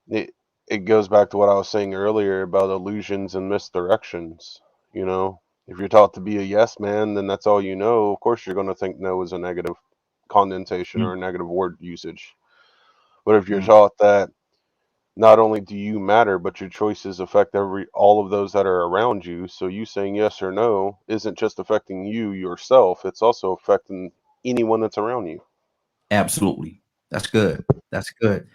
It it goes back to what I was saying earlier about illusions and misdirections. If you're taught to be a yes man, then that's all you know. Of course, you're going to think no is a negative connotation or a negative word usage. But if you're taught that not only do you matter, but your choices affect all of those that are around you, so you saying yes or no isn't just affecting you yourself; it's also affecting anyone that's around you. Absolutely. That's good. That's good.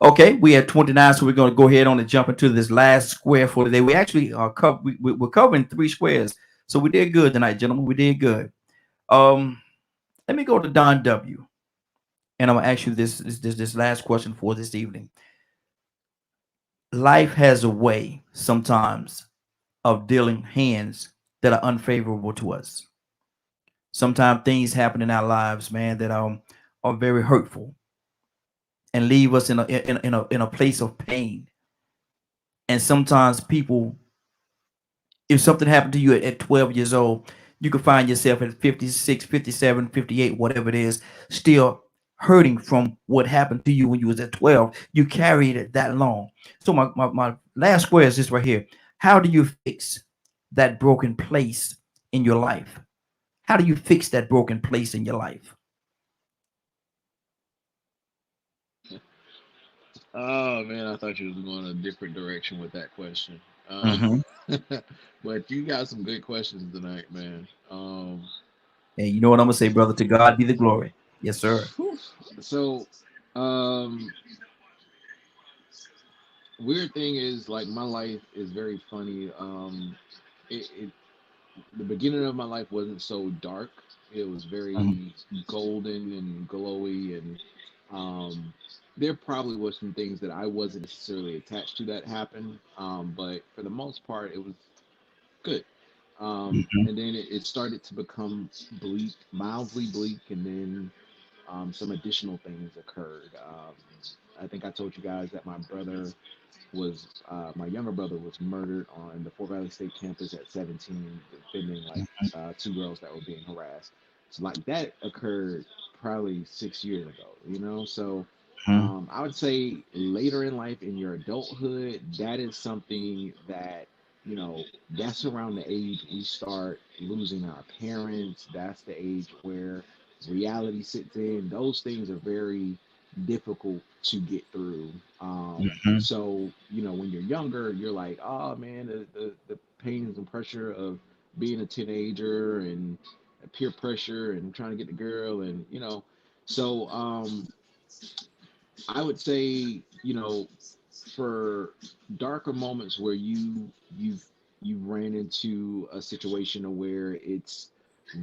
Okay, we at 29, so we're going to go ahead on and jump into this last square for today. We actually are we're covering 3 squares, so we did good tonight, gentlemen. We did good. Let me go to Don W, and I'm gonna ask you this last question for this evening. Life has a way sometimes of dealing hands that are unfavorable to us. Sometimes things happen in our lives, man, that are very hurtful and leave us in a place of pain. And sometimes people if something happened to you at 12 years old, you could find yourself at 56, 57, 58, whatever it is, still hurting from what happened to you when you was at 12. You carried it that long. So my last square is this right here. How do you fix that broken place in your life? How do you fix that broken place in your life? Oh man, I thought you was going a different direction with that question. Mm-hmm. But you got some good questions tonight, man. And you know what I'm gonna say, brother? To God be the glory. Yes, sir. Whew. So, um, weird thing is like my life is very funny. It the beginning of my life wasn't so dark. It was Mm-hmm. very golden and glowy, and um, there probably was some things that I wasn't necessarily attached to that happened. But for the most part, it was good. And then it started to become bleak, mildly bleak, and then some additional things occurred. I think I told you guys that my younger brother was murdered on the Fort Valley State campus at 17, defending like two girls that were being harassed. So like that occurred probably 6 years ago, you know. So Mm-hmm. I would say later in life, in your adulthood, that is something that that's around the age we start losing our parents. That's the age where reality sits in. Those things are very difficult to get through. Mm-hmm. So, when you're younger, you're like, oh man, the pains and pressure of being a teenager and peer pressure and trying to get the girl and so I would say, for darker moments where you've ran into a situation where it's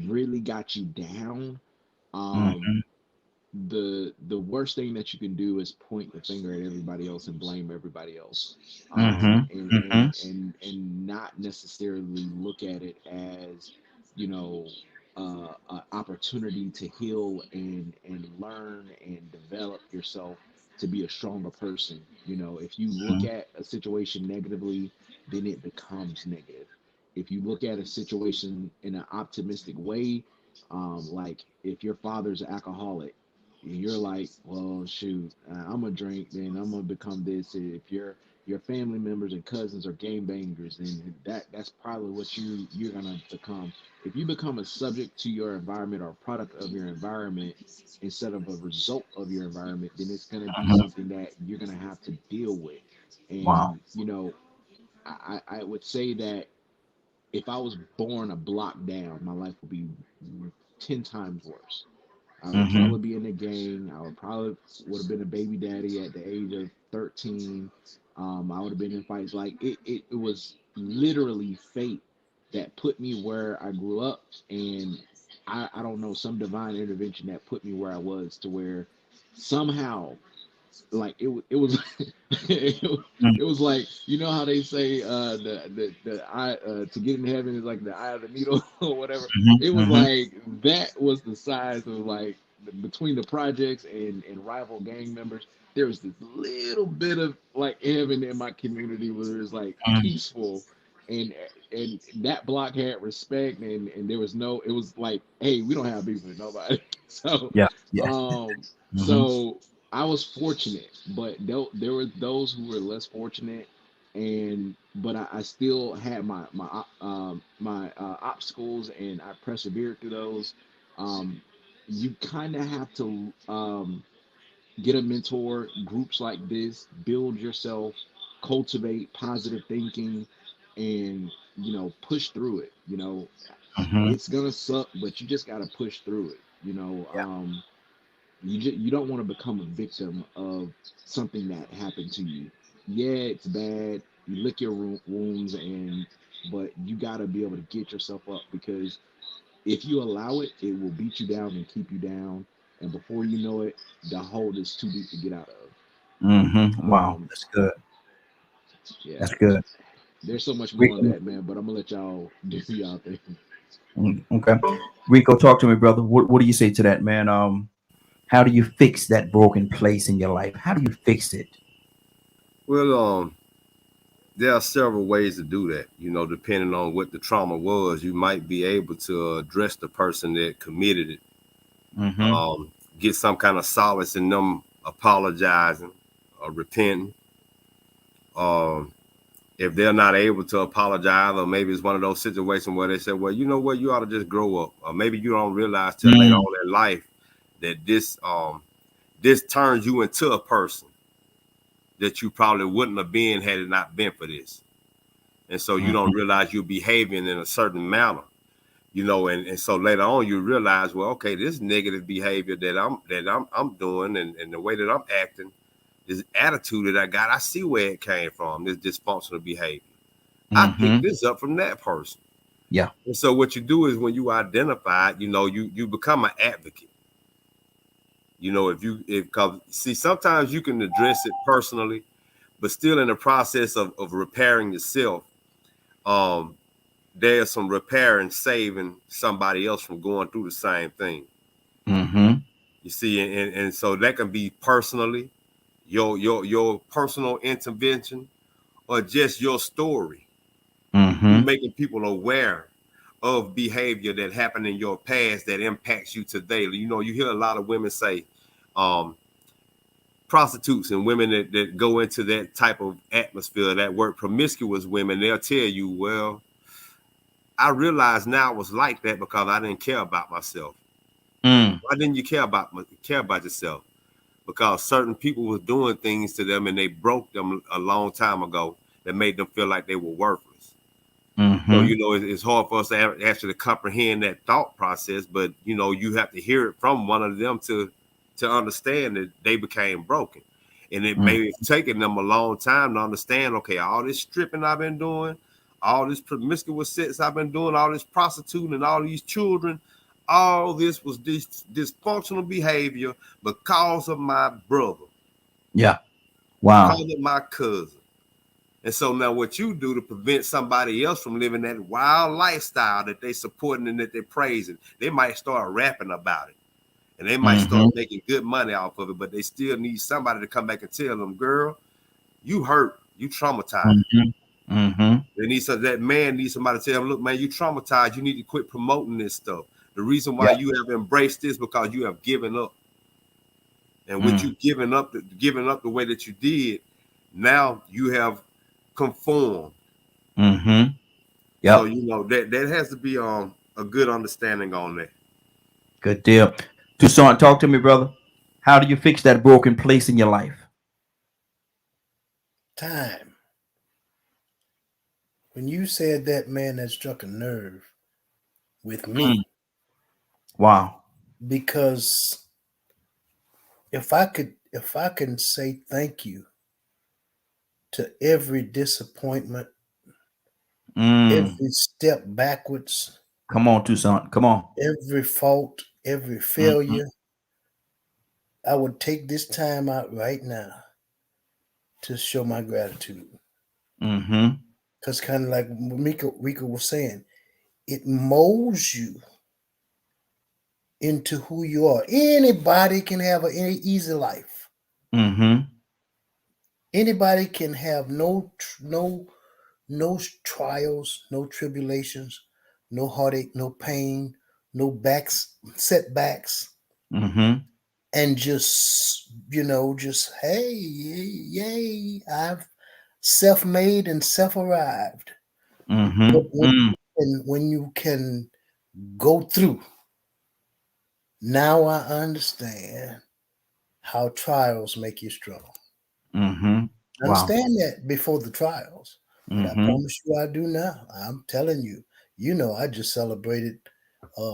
really got you down. um Mm-hmm. the worst thing that you can do is point the finger at everybody else and blame everybody else, Mm-hmm. and Mm-hmm. not necessarily look at it as you know an opportunity to heal and learn and develop yourself to be a stronger person. If you look at a situation negatively, then it becomes negative. If you look at a situation in an optimistic way, like if your father's an alcoholic, you're like, well, shoot, I'm gonna drink, then I'm gonna become this. If your family members and cousins are game bangers, then that's probably what you're gonna become. If you become a subject to your environment or a product of your environment instead of a result of your environment, then it's gonna be Mm-hmm. something that you're gonna have to deal with. Wow. And I would say that if I was born a block down, my life would be 10 times worse. I would Mm-hmm. probably be in the gang. I would have been a baby daddy at the age of 13. I would have been in fights. Like it was literally fate that put me where I grew up, and I don't know, some divine intervention that put me where I was, to where somehow, like it was it was like, how they say the eye, to get in heaven is like the eye of the needle or whatever. It Mm-hmm. was Mm-hmm. like that was the size of, like, between the projects and rival gang members, there was this little bit of like heaven in my community where it was like peaceful, and that block had respect, and there was no, it was like, hey, we don't have beef with nobody. so Yeah. Yeah. um Mm-hmm. so I was fortunate, but there were those who were less fortunate, but I still had my obstacles, and I persevered through those. Um, you kind of have to get a mentor, groups like this, build yourself, cultivate positive thinking, and push through it. Mm-hmm. It's gonna suck, but you just gotta push through it. Yeah. You don't want to become a victim of something that happened to you. Yeah, it's bad. You lick your wounds, but you got to be able to get yourself up, because if you allow it, it will beat you down and keep you down. And before you know it, the hole is too deep to get out Mm-hmm. of. Wow. That's good. Yeah, That's good. there's so much more on Rico, that, man. But I'm gonna let y'all do y'all thing. okay. Rico, talk to me, brother. What do you say to that, man? How do you fix that broken place in your life? How do you fix it? Well, there are several ways to do that. You know, depending on what the trauma was, you might be able to address the person that committed it. Mm-hmm. Get some kind of solace in them apologizing or repenting. Um, if they're not able to apologize, or maybe it's one of those situations where they say, well, you know what, you ought to just grow up. Or maybe you don't realize till later Mm. on in life that this turns you into a person that you probably wouldn't have been had it not been for this. And so you don't Mm-hmm. realize you're behaving in a certain manner, you know, and so later on you realize, well, okay, this negative behavior that I'm doing, and the way that I'm acting, this attitude that I got, I see where it came from, this dysfunctional behavior. I Mm-hmm. picked this up from that person. Yeah. And so what you do is when you identify, you know, you become an advocate. You know, if cause see, sometimes you can address it personally, but still in the process of repairing yourself, um, there's some repair and saving somebody else from going through the same thing. Mm-hmm. You see, and so that can be personally, your personal intervention, or just your story. You Mm-hmm. making people aware of behavior that happened in your past that impacts you today. You know, you hear a lot of women say, um, prostitutes and women that go into that type of atmosphere, that work, promiscuous women, they'll tell you, well, I realize now it was like that because I didn't care about myself. Mm. Why didn't you care about yourself? Because certain people was doing things to them and they broke them a long time ago that made them feel like they were worthless. So, Mm-hmm. you know, it's hard for us to actually comprehend that thought process, but, you know, you have to hear it from one of them to understand that they became broken. And it Mm. may have taken them a long time to understand, okay, all this stripping I've been doing, all this promiscuous sex I've been doing, all this prostituting and all these children, all this was this dysfunctional behavior because of my brother, Yeah. because Wow. of my cousin. And so now what you do to prevent somebody else from living that wild lifestyle that they supporting and that they're praising, they might start rapping about it. And they might Mm-hmm. start making good money off of it, but they still need somebody to come back and tell them, girl, you hurt, you traumatized. Mm-hmm. Mm-hmm. They need that man needs somebody to tell them, look, man, you traumatized. You need to quit promoting this stuff. The reason why Yeah. you have embraced this because you have given up. And with Mm. you giving up the way that you did, now you have conformed. Mm-hmm. So Yep. you know that has to be a good understanding on that. Good deal. Toussaint, talk to me, brother. How do you fix that broken place in your life? Time. When you said that, man, that struck a nerve with Mm. me Wow. because if I can say thank you to every disappointment, Mm. every step backwards, Come on, Toussaint. Come on. every fault, every Mm-hmm. failure, I would take this time out right now to show my gratitude. Mm-hmm. Because kind of like Rika was saying, it molds you into who you are. Anybody can have an easy life. Mm-hmm. Anybody can have no trials, no tribulations, no heartache, no pain, no setbacks, Mm-hmm. and just just hey, yay, I've self-made and self-arrived. But Mm-hmm. Mm. when you can go through, now I understand how trials make you strong. Mm-hmm. I Wow. understand that before the trials, but I Mm-hmm. promise you I do now. I'm telling you, I just celebrated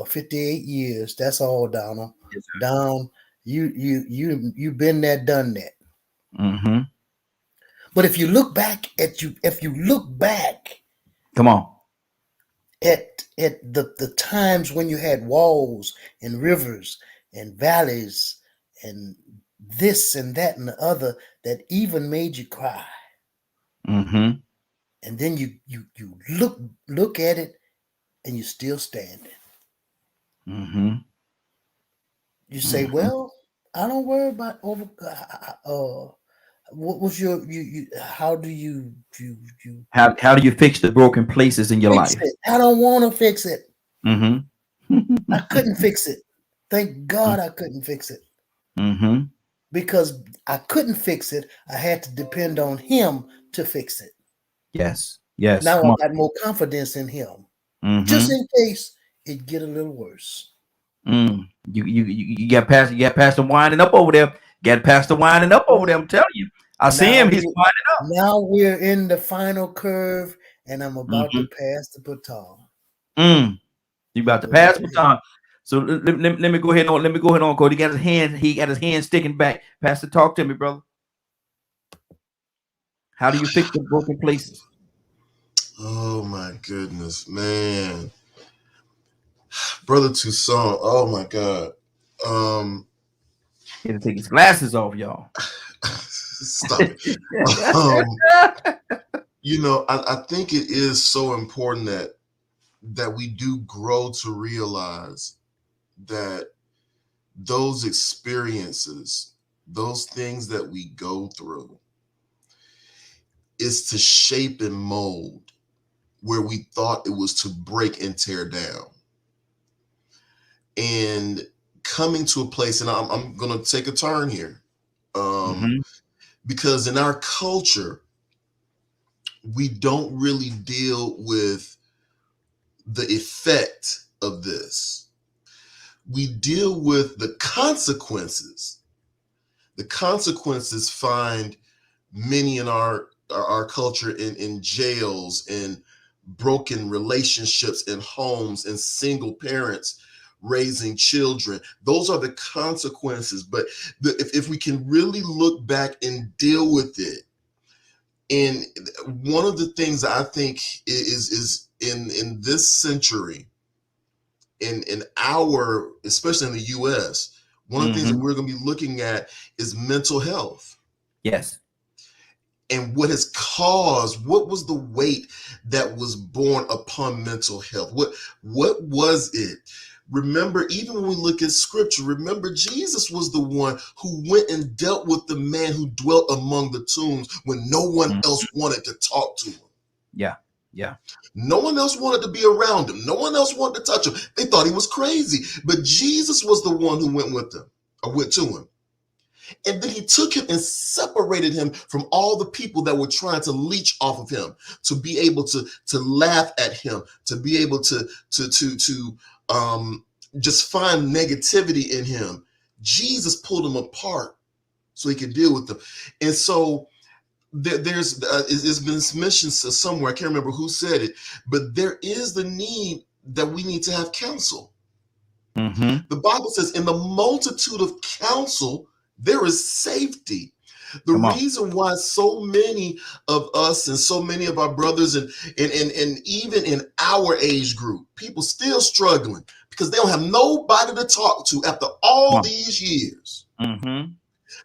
58 years. That's all, Donald. Yes, sir. Don, you been there, done that. Mm-hmm. But if you look back Come on. at the times when you had walls and rivers and valleys and this and that and the other that even made you cry, Mm-hmm. and then you look at it and you're still standing. Mm-hmm. You say, Mm-hmm. "Well, I don't worry about What was your how do you How do you fix the broken places in your fix life? it? I don't want to fix it. Mm-hmm. I couldn't fix it. Thank God I couldn't fix it. Mm-hmm. Because I couldn't fix it, I had to depend on him to fix it. Yes. Yes. Now Come I on. got more confidence in him, just Mm-hmm. in case it get a little worse. You got past the winding up over there. Got past the winding up over there. I'm telling you. I see Now him. He's winding up. now we're in the final curve, and I'm about to Mm-hmm. pass the baton. You about to So that's pass the it. baton. So let me go ahead on. Let me go ahead on, Cody. He got his hand sticking back. Pastor, talk to me, brother. How do you fix the broken places? Oh my goodness, man. Brother Toussaint, oh my God. He had to take his glasses off, y'all. Stop it. I think it is so important that we do grow to realize that those experiences, those things that we go through, is to shape and mold where we thought it was to break and tear down. And coming to a place, and I'm going to take a turn here, because in our culture, we don't really deal with the effect of this. We deal with the consequences. The consequences find many in our culture in jails, in broken relationships, in homes, and single parents raising children. Those are the consequences. But if we can really look back and deal with it, and one of the things that I think is in this century, in our, especially in the US, one of the things that we're going to be looking at is mental health. Yes. And what was the weight that was borne upon mental health? What was it? Remember, even when we look at scripture, remember Jesus was the one who went and dealt with the man who dwelt among the tombs when no one else wanted to talk to him. Yeah. Yeah. No one else wanted to be around him. No one else wanted to touch him. They thought he was crazy. But Jesus was the one who went with him, or went to him. And then he took him and separated him from all the people that were trying to leech off of him, to be able to laugh at him, to be able to just find negativity in him. Jesus pulled him apart so he could deal with them. And so there's been mentioned somewhere, I can't remember who said it, but there is the need that we need to have counsel. The Bible says, in the multitude of counsel, there is safety. The reason why so many of us and so many of our brothers and even in our age group, people still struggling because they don't have nobody to talk to after all these years.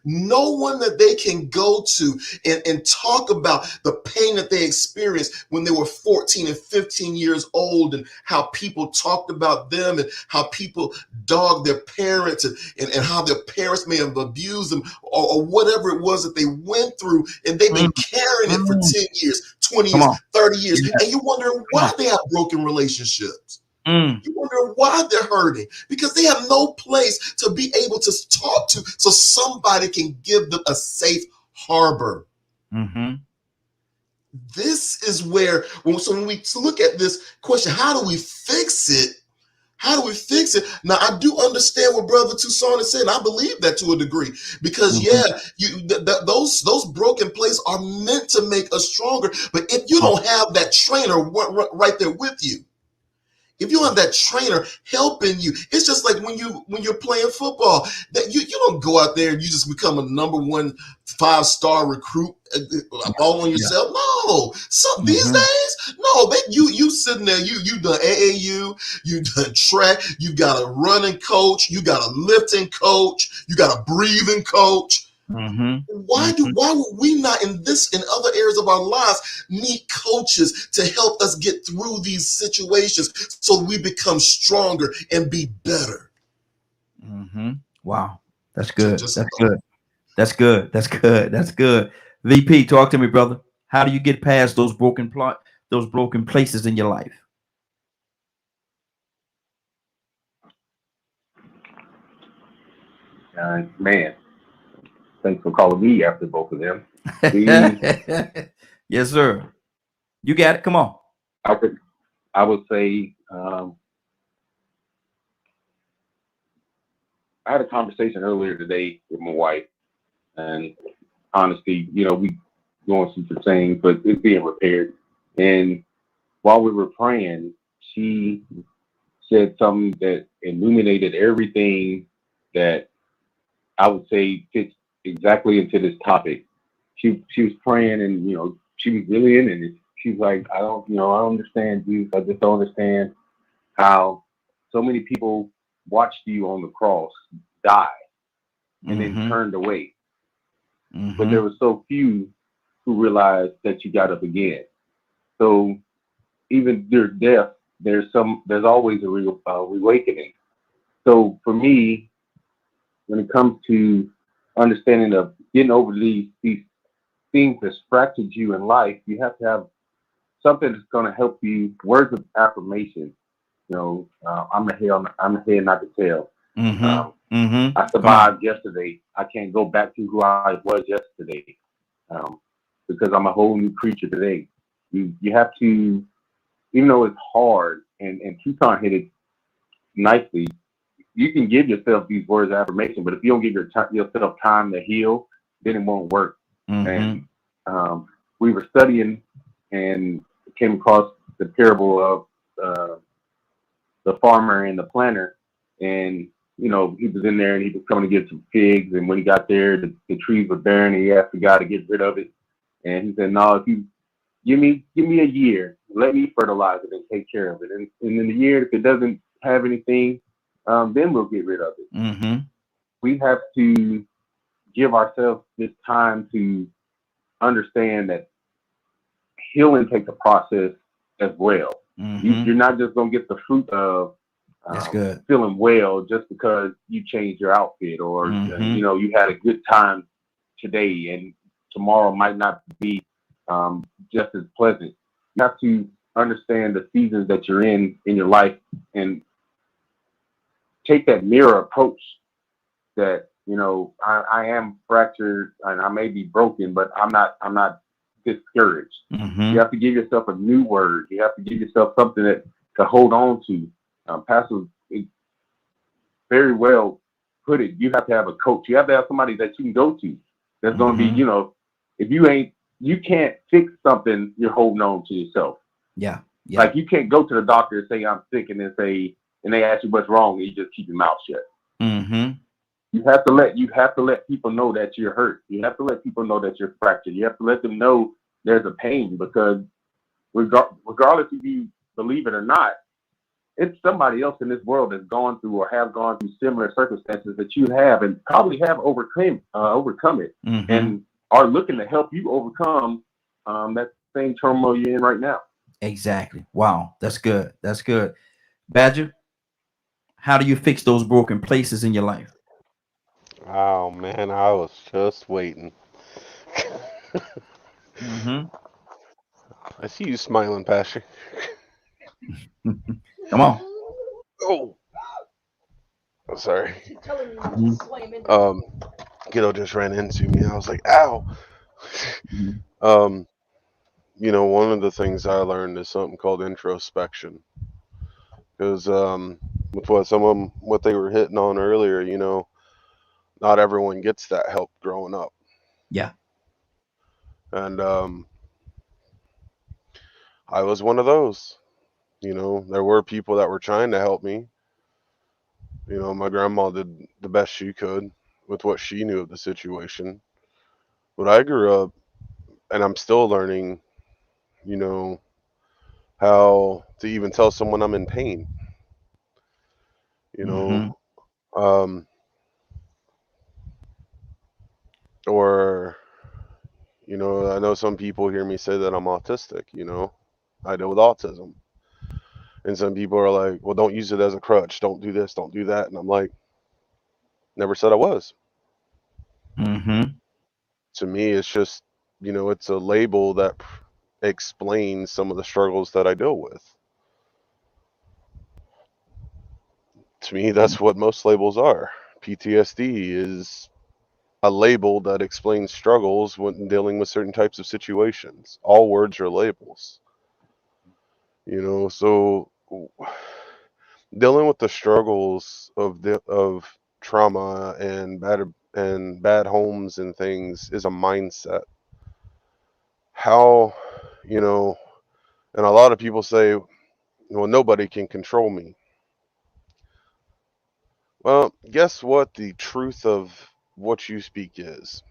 No one that they can go to and talk about the pain that they experienced when they were 14 and 15 years old, and how people talked about them and how people dogged their parents and how their parents may have abused them or whatever it was that they went through. And they've been carrying it for 10 years, 20 years, 30 years. Yeah. And you're wondering why they have broken relationships. You wonder why they're hurting, because they have no place to be able to talk to, so somebody can give them a safe harbor. This is where, when we look at this question, how do we fix it? How do we fix it? Now, I do understand what Brother Toussaint is saying. I believe that to a degree, because those broken places are meant to make us stronger. But if you don't have that trainer right there with you, if you have that trainer helping you, it's just like when you're playing football, that you don't go out there and you just become a number 1 5-star recruit all on yourself. No, these days, no. You sitting there, you done AAU, you done track, you got a running coach, you got a lifting coach, you got a breathing coach. Why would we not in other areas of our lives need coaches to help us get through these situations so we become stronger and be better? Wow, that's good. That's good. That's good. That's good. That's good. VP, talk to me, brother. How do you get past those those broken places in your life? Man, thanks for calling me after both of them. The Yes, sir. You got it. Come on. I would say I had a conversation earlier today with my wife, and honestly, we going through some things, but it's being repaired. And while we were praying, she said something that illuminated everything that I would say fits exactly into this topic. She was praying, and she was really in it. She's like, I don't understand you. I just don't understand how so many people watched you on the cross die and then Mm-hmm. turned away, but Mm-hmm. there were so few who realized that you got up again. So even through death, there's always a reawakening. So for me, when it comes to understanding of getting over these things that fractured you in life, you have to have something that's going to help you. Words of affirmation. I'm a head, not the tail. Mm-hmm. Um, Mm-hmm. I Come on. survived yesterday. I can't go back to who I was yesterday, um, because I'm a whole new creature today. You have to, even though it's hard, and Tucson hit it nicely. You can give yourself these words of affirmation, but if you don't give yourself time to heal, then it won't work. Mm-hmm. And we were studying and came across the parable of the farmer and the planter. And, he was in there and he was coming to get some figs. And when he got there, the trees were barren and he asked the guy to get rid of it. And he said, no, if you give me a year, let me fertilize it and take care of it. And in the year, if it doesn't have anything, then we'll get rid of it. Mm-hmm. We have to give ourselves this time to understand that healing takes a process as well. Mm-hmm. You're not just going to get the fruit of That's good. feeling well just because you changed your outfit, or Mm-hmm. you had a good time today and tomorrow might not be just as pleasant. You have to understand the seasons that you're in your life, and take that mirror approach that I am fractured and I may be broken, but I'm not discouraged. Mm-hmm. You have to give yourself a new word. You have to give yourself something that to hold on to. Pastor very well put it. You have to have a coach. You have to have somebody that you can go to. That's going to be, Mm-hmm. if you can't fix something you're holding on to yourself. Yeah. Yeah. Like you can't go to the doctor and say I'm sick and then and they ask you what's wrong and you just keep your mouth shut. Mm-hmm. You have to let people know that you're hurt. You have to let people know that you're fractured. You have to let them know there's a pain, because regardless if you believe it or not, it's somebody else in this world that's gone through or have gone through similar circumstances that you have, and probably have overcome it, Mm-hmm. and are looking to help you overcome that same turmoil you're in right now. Exactly. Wow. That's good. That's good. Badger, how do you fix those broken places in your life? Oh man, I was just waiting. Mm-hmm. I see you smiling, Pastor. Come on. Oh, sorry. Mm-hmm. Um, Kiddo just ran into me. I was like, ow. Mm-hmm. Um, one of the things I learned is something called introspection. Because with what they were hitting on earlier, not everyone gets that help growing up. Yeah. And I was one of those. There were people that were trying to help me. My grandma did the best she could with what she knew of the situation. But I grew up, and I'm still learning, you know, how to even tell someone I'm in pain. You Mm-hmm. know, um, or I know some people hear me say that I'm autistic. I deal with autism, and some people are like, "Well, don't use it as a crutch. Don't do this. Don't do that." And I'm like, never said I was. Mm-hmm. To me, it's just, it's a label that explains some of the struggles that I deal with. To me, that's what most labels are. PTSD is a label that explains struggles when dealing with certain types of situations. All words are labels. So dealing with the struggles of trauma and bad homes and things is a mindset. How, and a lot of people say, well, nobody can control me. Well, guess what the truth of what you speak is?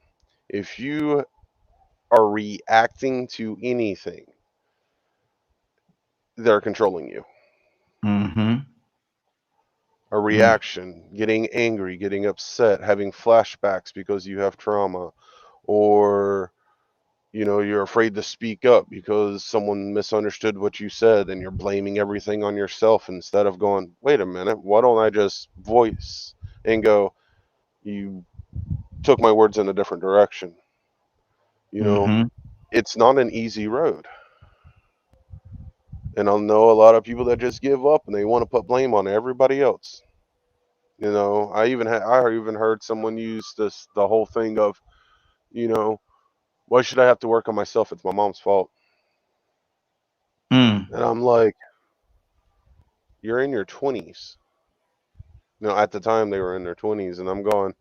If you are reacting to anything, they're controlling you. Mm-hmm. A reaction, getting angry, getting upset, having flashbacks because you have trauma, or you're afraid to speak up because someone misunderstood what you said and you're blaming everything on yourself instead of going, wait a minute, why don't I just voice and go, you took my words in a different direction. Mm-hmm. It's not an easy road. And I know a lot of people that just give up and they want to put blame on everybody else. I even heard someone use the whole thing of, why should I have to work on myself? It's my mom's fault. Mm. And I'm like, you're in your 20s. At the time they were in their 20s, and I'm going,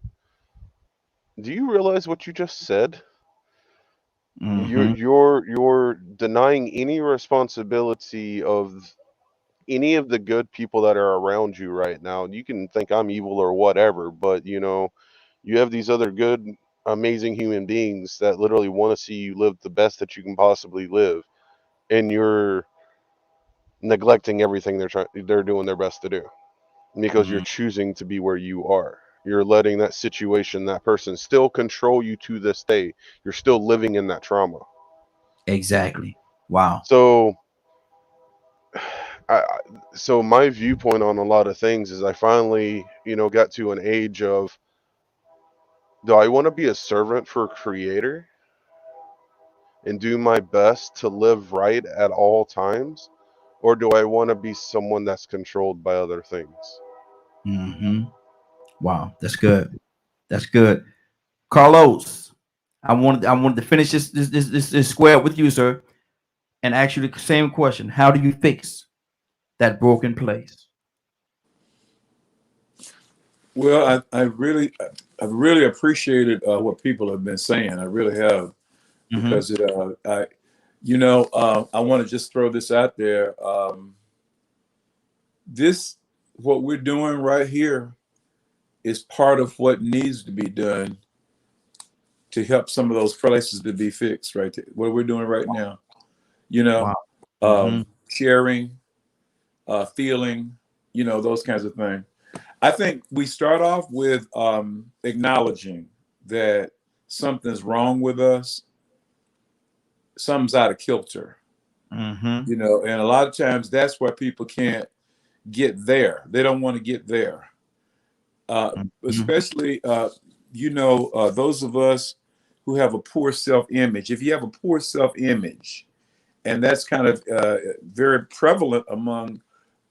do you realize what you just said? Mm-hmm. You're denying any responsibility of any of the good people that are around you right now. You can think I'm evil or whatever, but you have these other good, amazing human beings that literally want to see you live the best that you can possibly live, and you're neglecting everything they're doing their best to do because you're choosing to be where you are. You're letting that situation, that person still control you to this day. You're still living in that trauma. Exactly. Wow. So I, so my viewpoint on a lot of things is I finally, got to an age of, do I want to be a servant for a creator and do my best to live right at all times? Or do I want to be someone that's controlled by other things? Mm-hmm. Wow. That's good. That's good. Carlos, I wanted to finish this square with you, sir, and ask you the same question. How do you fix that broken place? Well, I really appreciated what people have been saying. I really have, Mm-hmm. because I want to just throw this out there. This, what we're doing right here, is part of what needs to be done to help some of those places to be fixed. Right there. What we're doing right now, you know, Wow. Mm-hmm. sharing, feeling, those kinds of things. I think we start off with acknowledging that something's wrong with us, something's out of kilter, Mm-hmm. and a lot of times that's why people can't get there. They don't want to get there, Mm-hmm. especially, those of us who have a poor self-image. If you have a poor self-image, and that's kind of very prevalent among,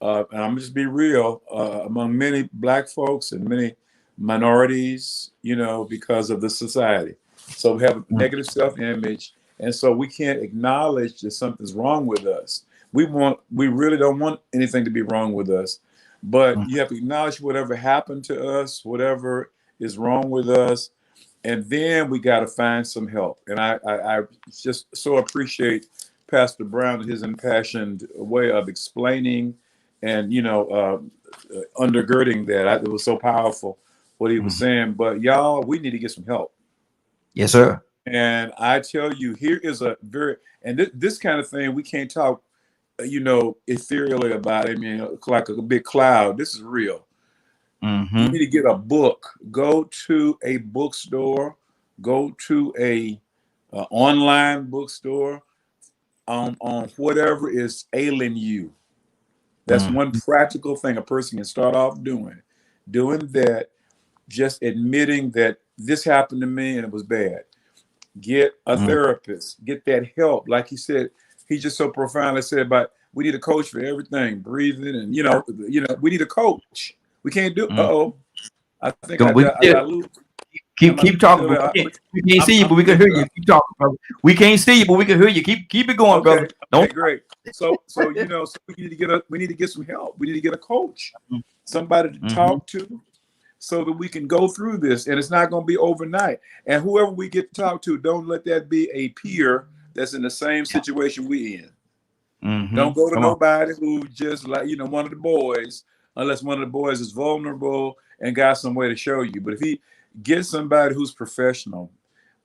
and I'm just be real, among many Black folks and many minorities, because of the society. So we have a negative self-image, and so we can't acknowledge that something's wrong with us. We really don't want anything to be wrong with us, but you have to acknowledge whatever happened to us, whatever is wrong with us, and then we got to find some help. And I just so appreciate Pastor Brown and his impassioned way of explaining and undergirding that. It was so powerful what he was saying. But y'all, we need to get some help. Yes, sir. And I tell you, here is a very, and this kind of thing we can't talk, ethereally about. I mean, like a big cloud. This is real. You Mm-hmm. need to get a book. Go to a bookstore. Go to a online bookstore on whatever is ailing you. That's one practical thing a person can start off doing. Doing that, just admitting that this happened to me and it was bad. Get a therapist, get that help. Like he said, he just so profoundly said about we need a coach for everything, breathing, and we need a coach. We can't do. I think I lose. Keep talking. We can't see you, but we can hear you. Keep talking, brother. We can't see you, but we can hear you. Keep it going, brother. Okay, great. So so we need to get some help. We need to get a coach, somebody to talk to, so that we can go through this. And it's not going to be overnight. And whoever we get to talk to, don't let that be a peer that's in the same situation we in. Don't go to nobody who just like, one of the boys, unless one of the boys is vulnerable and got some way to show you. But if he gets somebody who's professional,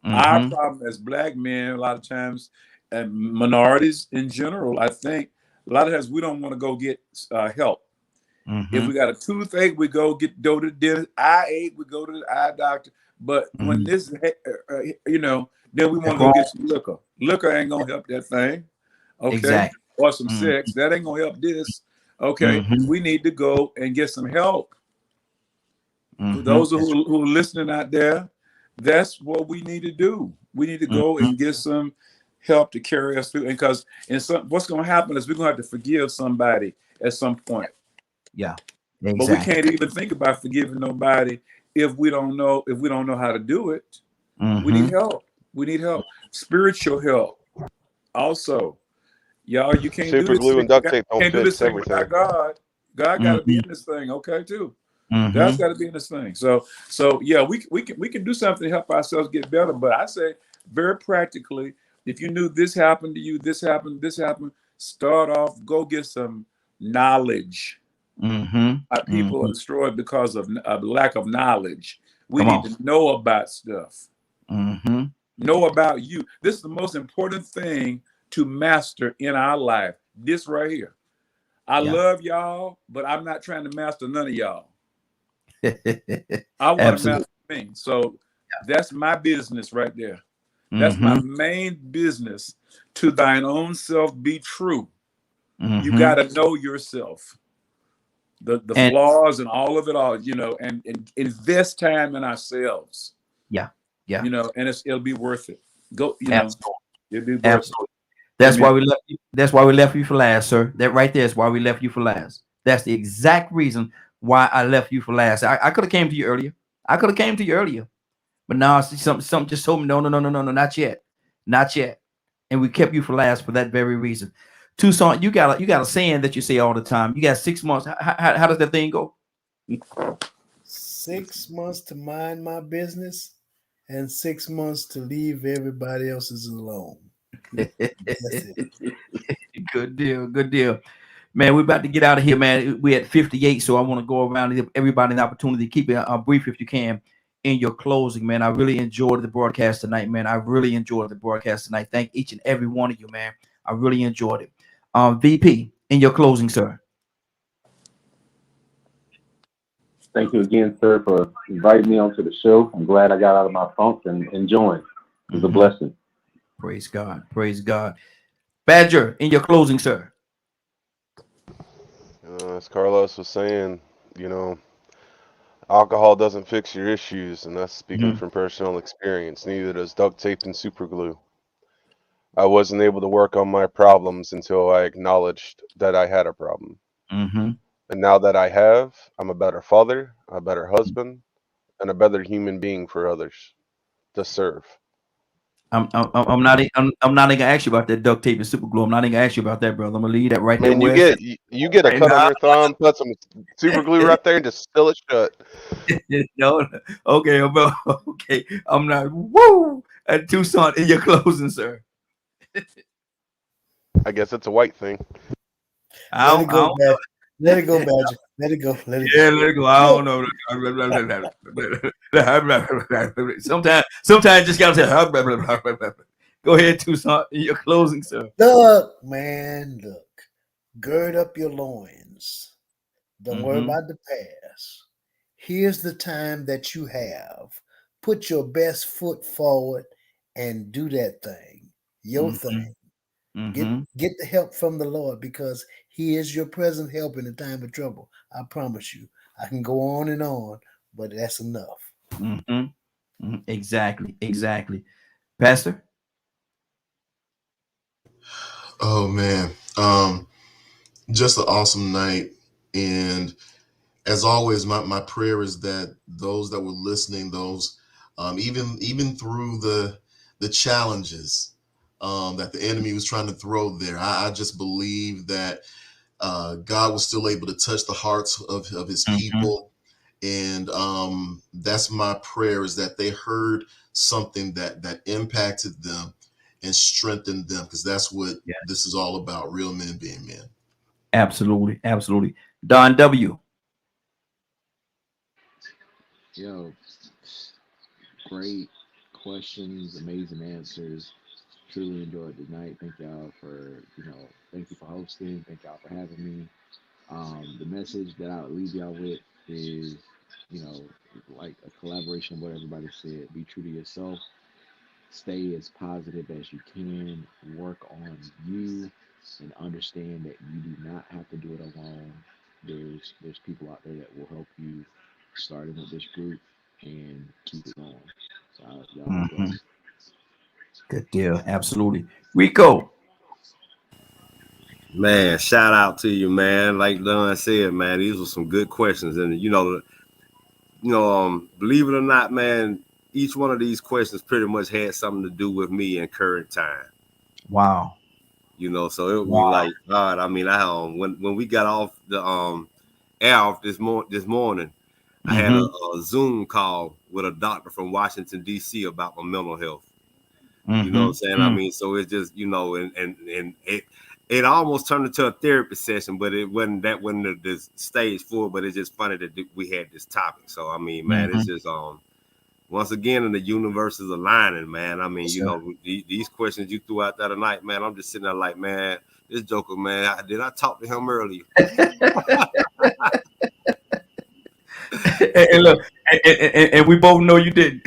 our problem as Black men, a lot of times, and minorities in general, I think a lot of times we don't want to go get help. If we got a toothache, we go to the dentist. Eye ache, we go to the eye doctor. But when this, then we want to go get some liquor. Liquor ain't gonna help that thing, okay? Exactly. Or some sex, that ain't gonna help this, okay? We need to go and get some help. For those who are listening out there, that's what we need to do. We need to go and get some help to carry us through. And because what's gonna happen is we're gonna have to forgive somebody at some point. Yeah, exactly. But we can't even think about forgiving nobody if we don't know how to do it. We need help. We need help. Spiritual help. Also, y'all, you can't Super do this glue thing. and duct tape don't Can't do this fix thing everything. without God. God got to be in this thing, okay, too. God's got to be in this thing. So yeah, we can do something to help ourselves get better. But I say very practically, if you knew this happened to you, this happened, start off, go get some knowledge. People are destroyed because of lack of knowledge. We need to know about stuff. Know about you. This is the most important thing to master in our life. This right here. I love y'all, but I'm not trying to master none of y'all. I want to master me. So that's my business right there. That's my main business. To thine own self be true. You got to know yourself. The flaws and all of it all, and invest time in ourselves. Yeah. And it'll be worth it. Go, it'll be worth it. That's why we left you. That's why we left you for last, sir. That right there is why we left you for last. That's the exact reason why I left you for last. I could have came to you earlier. But now something just told me no, not yet. And we kept you for last for that very reason. Tucson, you got a saying that you say all the time. You got 6 months. How does that thing go? 6 months to mind my business and 6 months to leave everybody else's alone. That's it. Good deal. Man, we're about to get out of here, man. We're at 58, so I want to go around and give everybody an opportunity to keep it brief if you can in your closing, man. I really enjoyed the broadcast tonight, man. Thank each and every one of you, man. I really enjoyed it. VP, in your closing, sir. Thank you again, sir, for inviting me onto the show. I'm glad I got out of my funk and joined. It was a blessing. Praise God. Badger, in your closing, sir. As Carlos was saying, alcohol doesn't fix your issues, and that's speaking from personal experience. Neither does duct tape and super glue. I wasn't able to work on my problems until I acknowledged that I had a problem. And now that I have, I'm a better father, a better husband, and a better human being for others to serve. I'm not even gonna ask you about that duct tape and super glue. I'm not even gonna ask you about that, brother. I'm gonna leave that right there. Man, you get a cut on your thumb, put some super glue right there, and just seal it shut. No, okay, okay. I'm not. Woo! At Tucson, in your closing, sir. I guess it's a white thing. Let it go, Badger. Let it go, Badger. Let it go. Let it go. I don't know. Sometimes just gotta say. Go ahead, Tucson. In your closing, sir. Look, man, look. Gird up your loins. Don't worry about the past. Here's the time that you have. Put your best foot forward and do that thing. Your thing. Get the help from the Lord, because He is your present help in the time of trouble. I promise you. I can go on and on, but that's enough. Exactly, exactly. Pastor? Oh man. Just an awesome night. And as always, my prayer is that those that were listening, those even through the challenges that the enemy was trying to throw there, I just believe that God was still able to touch the hearts of his people. And that's my prayer, is that they heard something that impacted them and strengthened them, because that's what this is all about, real men being men. Absolutely, absolutely. Don W. Yo, great questions, amazing answers. Truly enjoyed the night. Thank y'all for, thank you for hosting. Thank y'all for having me. The message that I'll leave y'all with is, you know, like a collaboration of what everybody said. Be true to yourself. Stay as positive as you can. Work on you, and understand that you do not have to do it alone. There's people out there that will help you, starting with this group, and keep it going. So y'all be blessed. Good deal. Absolutely. Rico. Man, shout out to you, man. Like Don said, man, these were some good questions, and believe it or not, man, each one of these questions pretty much had something to do with me in current time. Wow. So it was Wow. like God. I mean, when we got off the air off this morning, I had a Zoom call with a doctor from Washington D.C. about my mental health. You know what I'm saying? I mean, so it's just, and it almost turned into a therapy session, but it wasn't the stage 4, but it's just funny that we had this topic. So I mean, man, it's just once again, in the universe is aligning, man. I mean, these questions you threw out there tonight, man, I'm just sitting there like, man, this joker, man, did I talk to him earlier? And look, and we both know you didn't.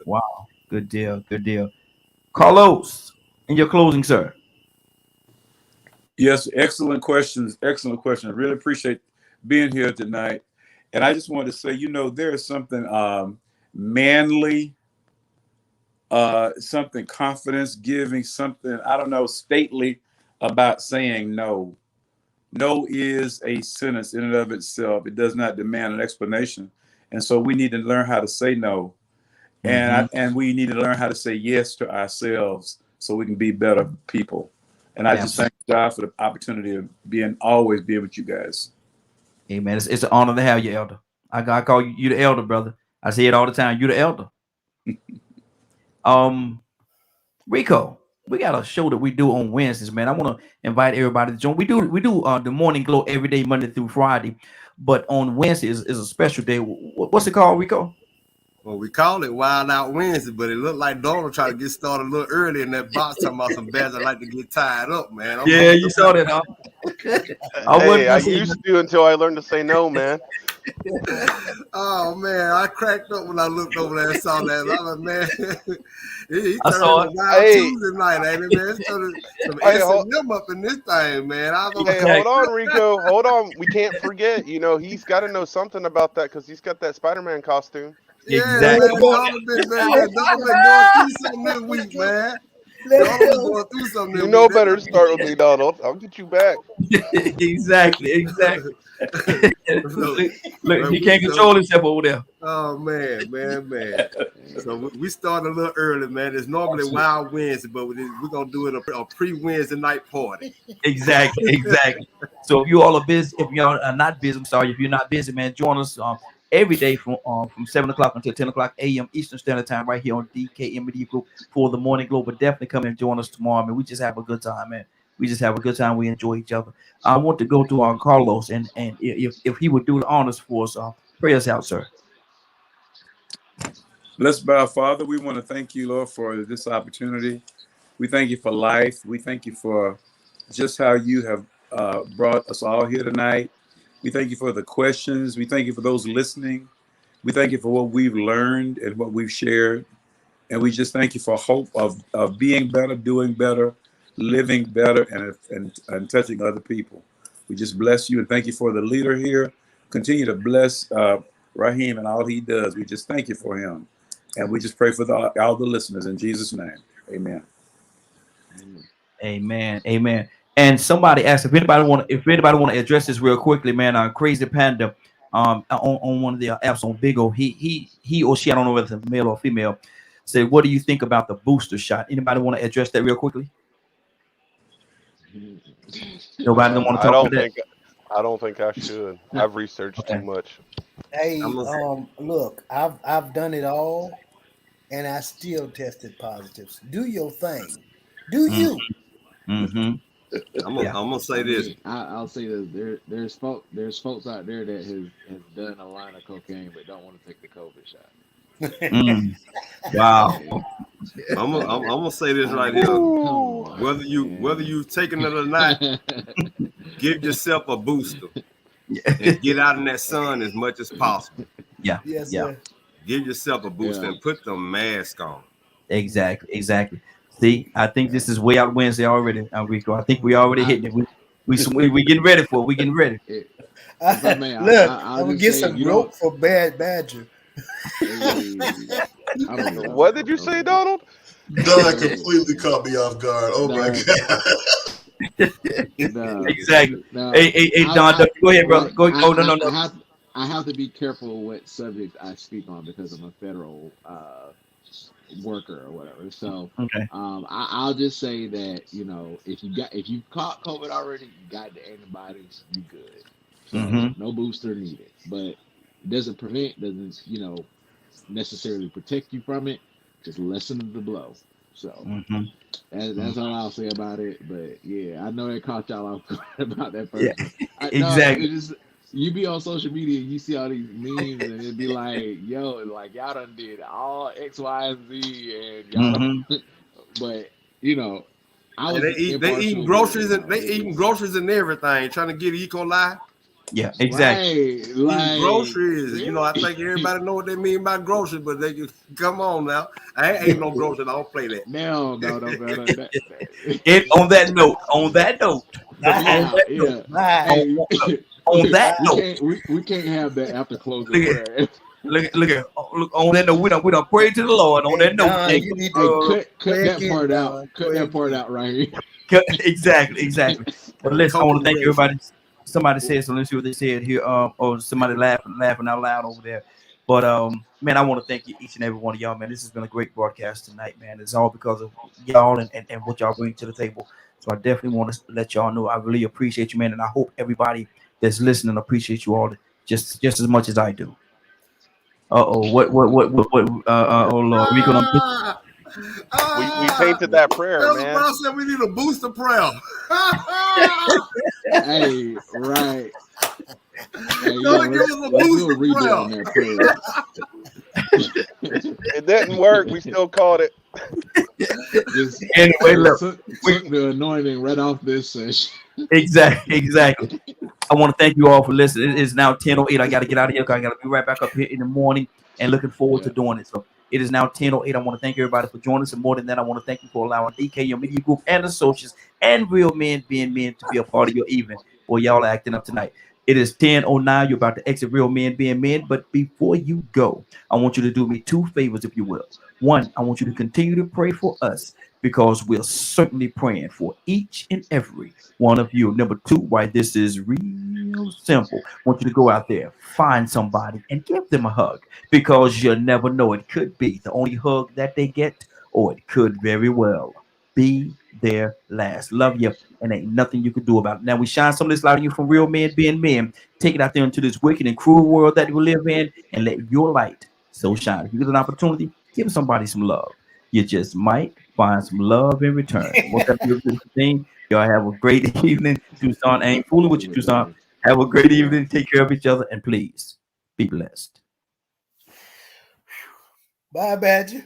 Wow. Good deal. Good deal. Carlos, in your closing, sir. Yes, excellent questions. Excellent questions. I really appreciate being here tonight. And I just wanted to say, there is something manly, something confidence giving, something, I don't know, stately about saying no. No is a sentence in and of itself. It does not demand an explanation. And so we need to learn how to say no. And we need to learn how to say yes to ourselves so we can be better people. And I just thank God for the opportunity of always being with you guys. Amen. It's an honor to have you, elder. I call you the elder, brother. I say it all the time. You the elder. Rico, we got a show that we do on Wednesdays, man. I want to invite everybody to join. We do the morning glow every day, Monday through Friday, but on Wednesday is a special day. What's it called, Rico? Well, we call it Wild Out Wednesday, but it looked like Donald tried to get started a little early in that box, talking about some bears that like to get tied up, man. You saw that, huh? I used to until I learned to say no, man. Oh man, I cracked up when I looked over there and saw that. I was like, man, he I turned saw into Wild Tuesday night, ain't it, man? It's some S&M up in this thing, man. Hold on, Rico. Hold on. We can't forget. He's got to know something about that because he's got that Spider-Man costume. Yeah, man. Donald been going through something this week, man. Donald been going through something this week. You know better to start with me, Donald. I'll get you back. Exactly. Look, he can't control himself over there. Oh man. So we started a little early, man. It's normally Wild Wednesday, but we're gonna do it a pre-Wednesday night party. Exactly. So if you all are busy, if y'all are not busy, I'm sorry. If you're not busy, man, join us every day from 7 o'clock until 10 o'clock a.m. Eastern Standard Time, right here on DKMD Group for the Morning Glow. But definitely come and join us tomorrow, man. We just have a good time, man. We just have a good time. We enjoy each other. I want to go to our Carlos, and if he would do the honors for us, pray us out, sir. Blessed by our Father, we want to thank you, Lord, for this opportunity. We thank you for life. We thank you for just how you have brought us all here tonight. We thank you for the questions. We thank you for those listening. We thank you for what we've learned and what we've shared. And we just thank you for hope of being better, doing better, living better, and touching other people. We just bless you and thank you for the leader here. Continue to bless Raheem and all he does. We just thank you for him. And we just pray for all the listeners in Jesus' name. Amen. Amen. Amen. And somebody asked if anybody want to address this real quickly, man. Crazy Panda, on one of the apps on Bigo, he or she, I don't know whether it's male or female, said, "What do you think about the booster shot?" Anybody want to address that real quickly? Nobody don't want to I talk don't about that. think I don't think I should. I've researched too Okay. much. Hey, I'm gonna, look, I've done it all, and I still tested positives. Do your thing. Do you? Mm-hmm. Yeah. I'm gonna say I this. mean, I'll say this: there's folks out there that has done a line of cocaine but don't want to take the COVID shot. Mm. Wow. Like, I'm like, gonna say this I right here. mean, come on, Whether man. you taking it or not, give yourself a booster and get out in that sun as much as possible. Yeah. Yes, Yeah. sir. Give yourself a booster Yeah, and put the mask on. Exactly. See, I think this is way out Wednesday already, Rico. I think we already I hitting it. We getting ready for it. We getting ready. if I may, Look, I'll I'm gonna just get say some you rope don't. for Bad Badger. Hey, I don't even What know. did you say, Okay, Donald? Don hey, completely caught me off guard. Oh my nah, God. nah, Exactly. nah. Hey, Don, go ahead, brother. Like Go. Oh, no. I have to be careful what subjects I speak on because I'm a federal worker or whatever. So Okay. I'll just say that if you caught COVID already, you got the antibodies, you good. So Mm-hmm. no booster needed, but it doesn't necessarily protect you from it. Just lessen the blow. So Mm-hmm. that's all I'll say about it. But yeah, I know it caught y'all off guard about that Yeah. first one. No, Exactly. it just you be on social media, you see all these memes, and it'd be like, yo, like y'all done did all X, Y, and Z, and y'all. Mm-hmm. But you know, I And was they eating impartial, but groceries and they it eating was groceries and everything, trying to get E. coli. Yeah. Exactly. right. Eating Like groceries. You know, really? I think everybody know what they mean by groceries, but they just come on now. I ain't ate no groceries. I don't play that. No, better. And on that note, on Bye. that note, Yeah. Bye. Hey, on that Bye. note, we can't have that after closing look at prayer. look on that note. We don't pray to the Lord. On Hey, that note, Don, thank you need Hey, to you. cut pray that again, part out. Don. Cut Pray that part again. out right here. Exactly. But listen, I want to thank Cooperation. everybody. Somebody said so. Let's see what they said here. Or somebody laughing out loud over there. But man, I want to thank you, each and every one of y'all, man. This has been a great broadcast tonight, man. It's all because of y'all and what y'all bring to the table. So I definitely want to let y'all know I really appreciate you, man, and I hope everybody that's listening appreciates you all just as much as I do. Oh Lord, Rico, Ah, We ah, tainted that prayer, Elder man. Brown said we need a booster prayer. Hey, right. Hey, yo, Don't give us a let's do a booster redo prayer. on that prayer. It didn't work. We still called it. just anyway, just look, took the anointing right off this session. exactly. I want to thank you all for listening. It is now 10:08. I got to get out of here because I got to be right back up here in the morning and looking forward to Yeah. doing it. So it is now 10:08. I want to thank everybody for joining us. And more than that, I want to thank you for allowing DK, your media group, and associates, and real men being men to be a part of your evening. Boy, y'all are acting up tonight. It is 10:09. You're about to exit real men being men. But before you go, I want you to do me two favors, if you will. One, I want you to continue to pray for us because we're certainly praying for each and every one of you. Number two, why this is real simple. I want you to go out there, find somebody, and give them a hug because you never know. It could be the only hug that they get, or it could very well be their last. Love you, and ain't nothing you can do about it. Now, we shine some of this light on you from real men being men. Take it out there into this wicked and cruel world that we live in, and let your light so shine. If you get an opportunity, give somebody some love. You just might find some love in return. What's that beautiful thing? Y'all have a great evening. Tucson, I ain't fooling with you, Tucson. Have a great evening. Take care of each other, and please be blessed. Bye, Badger.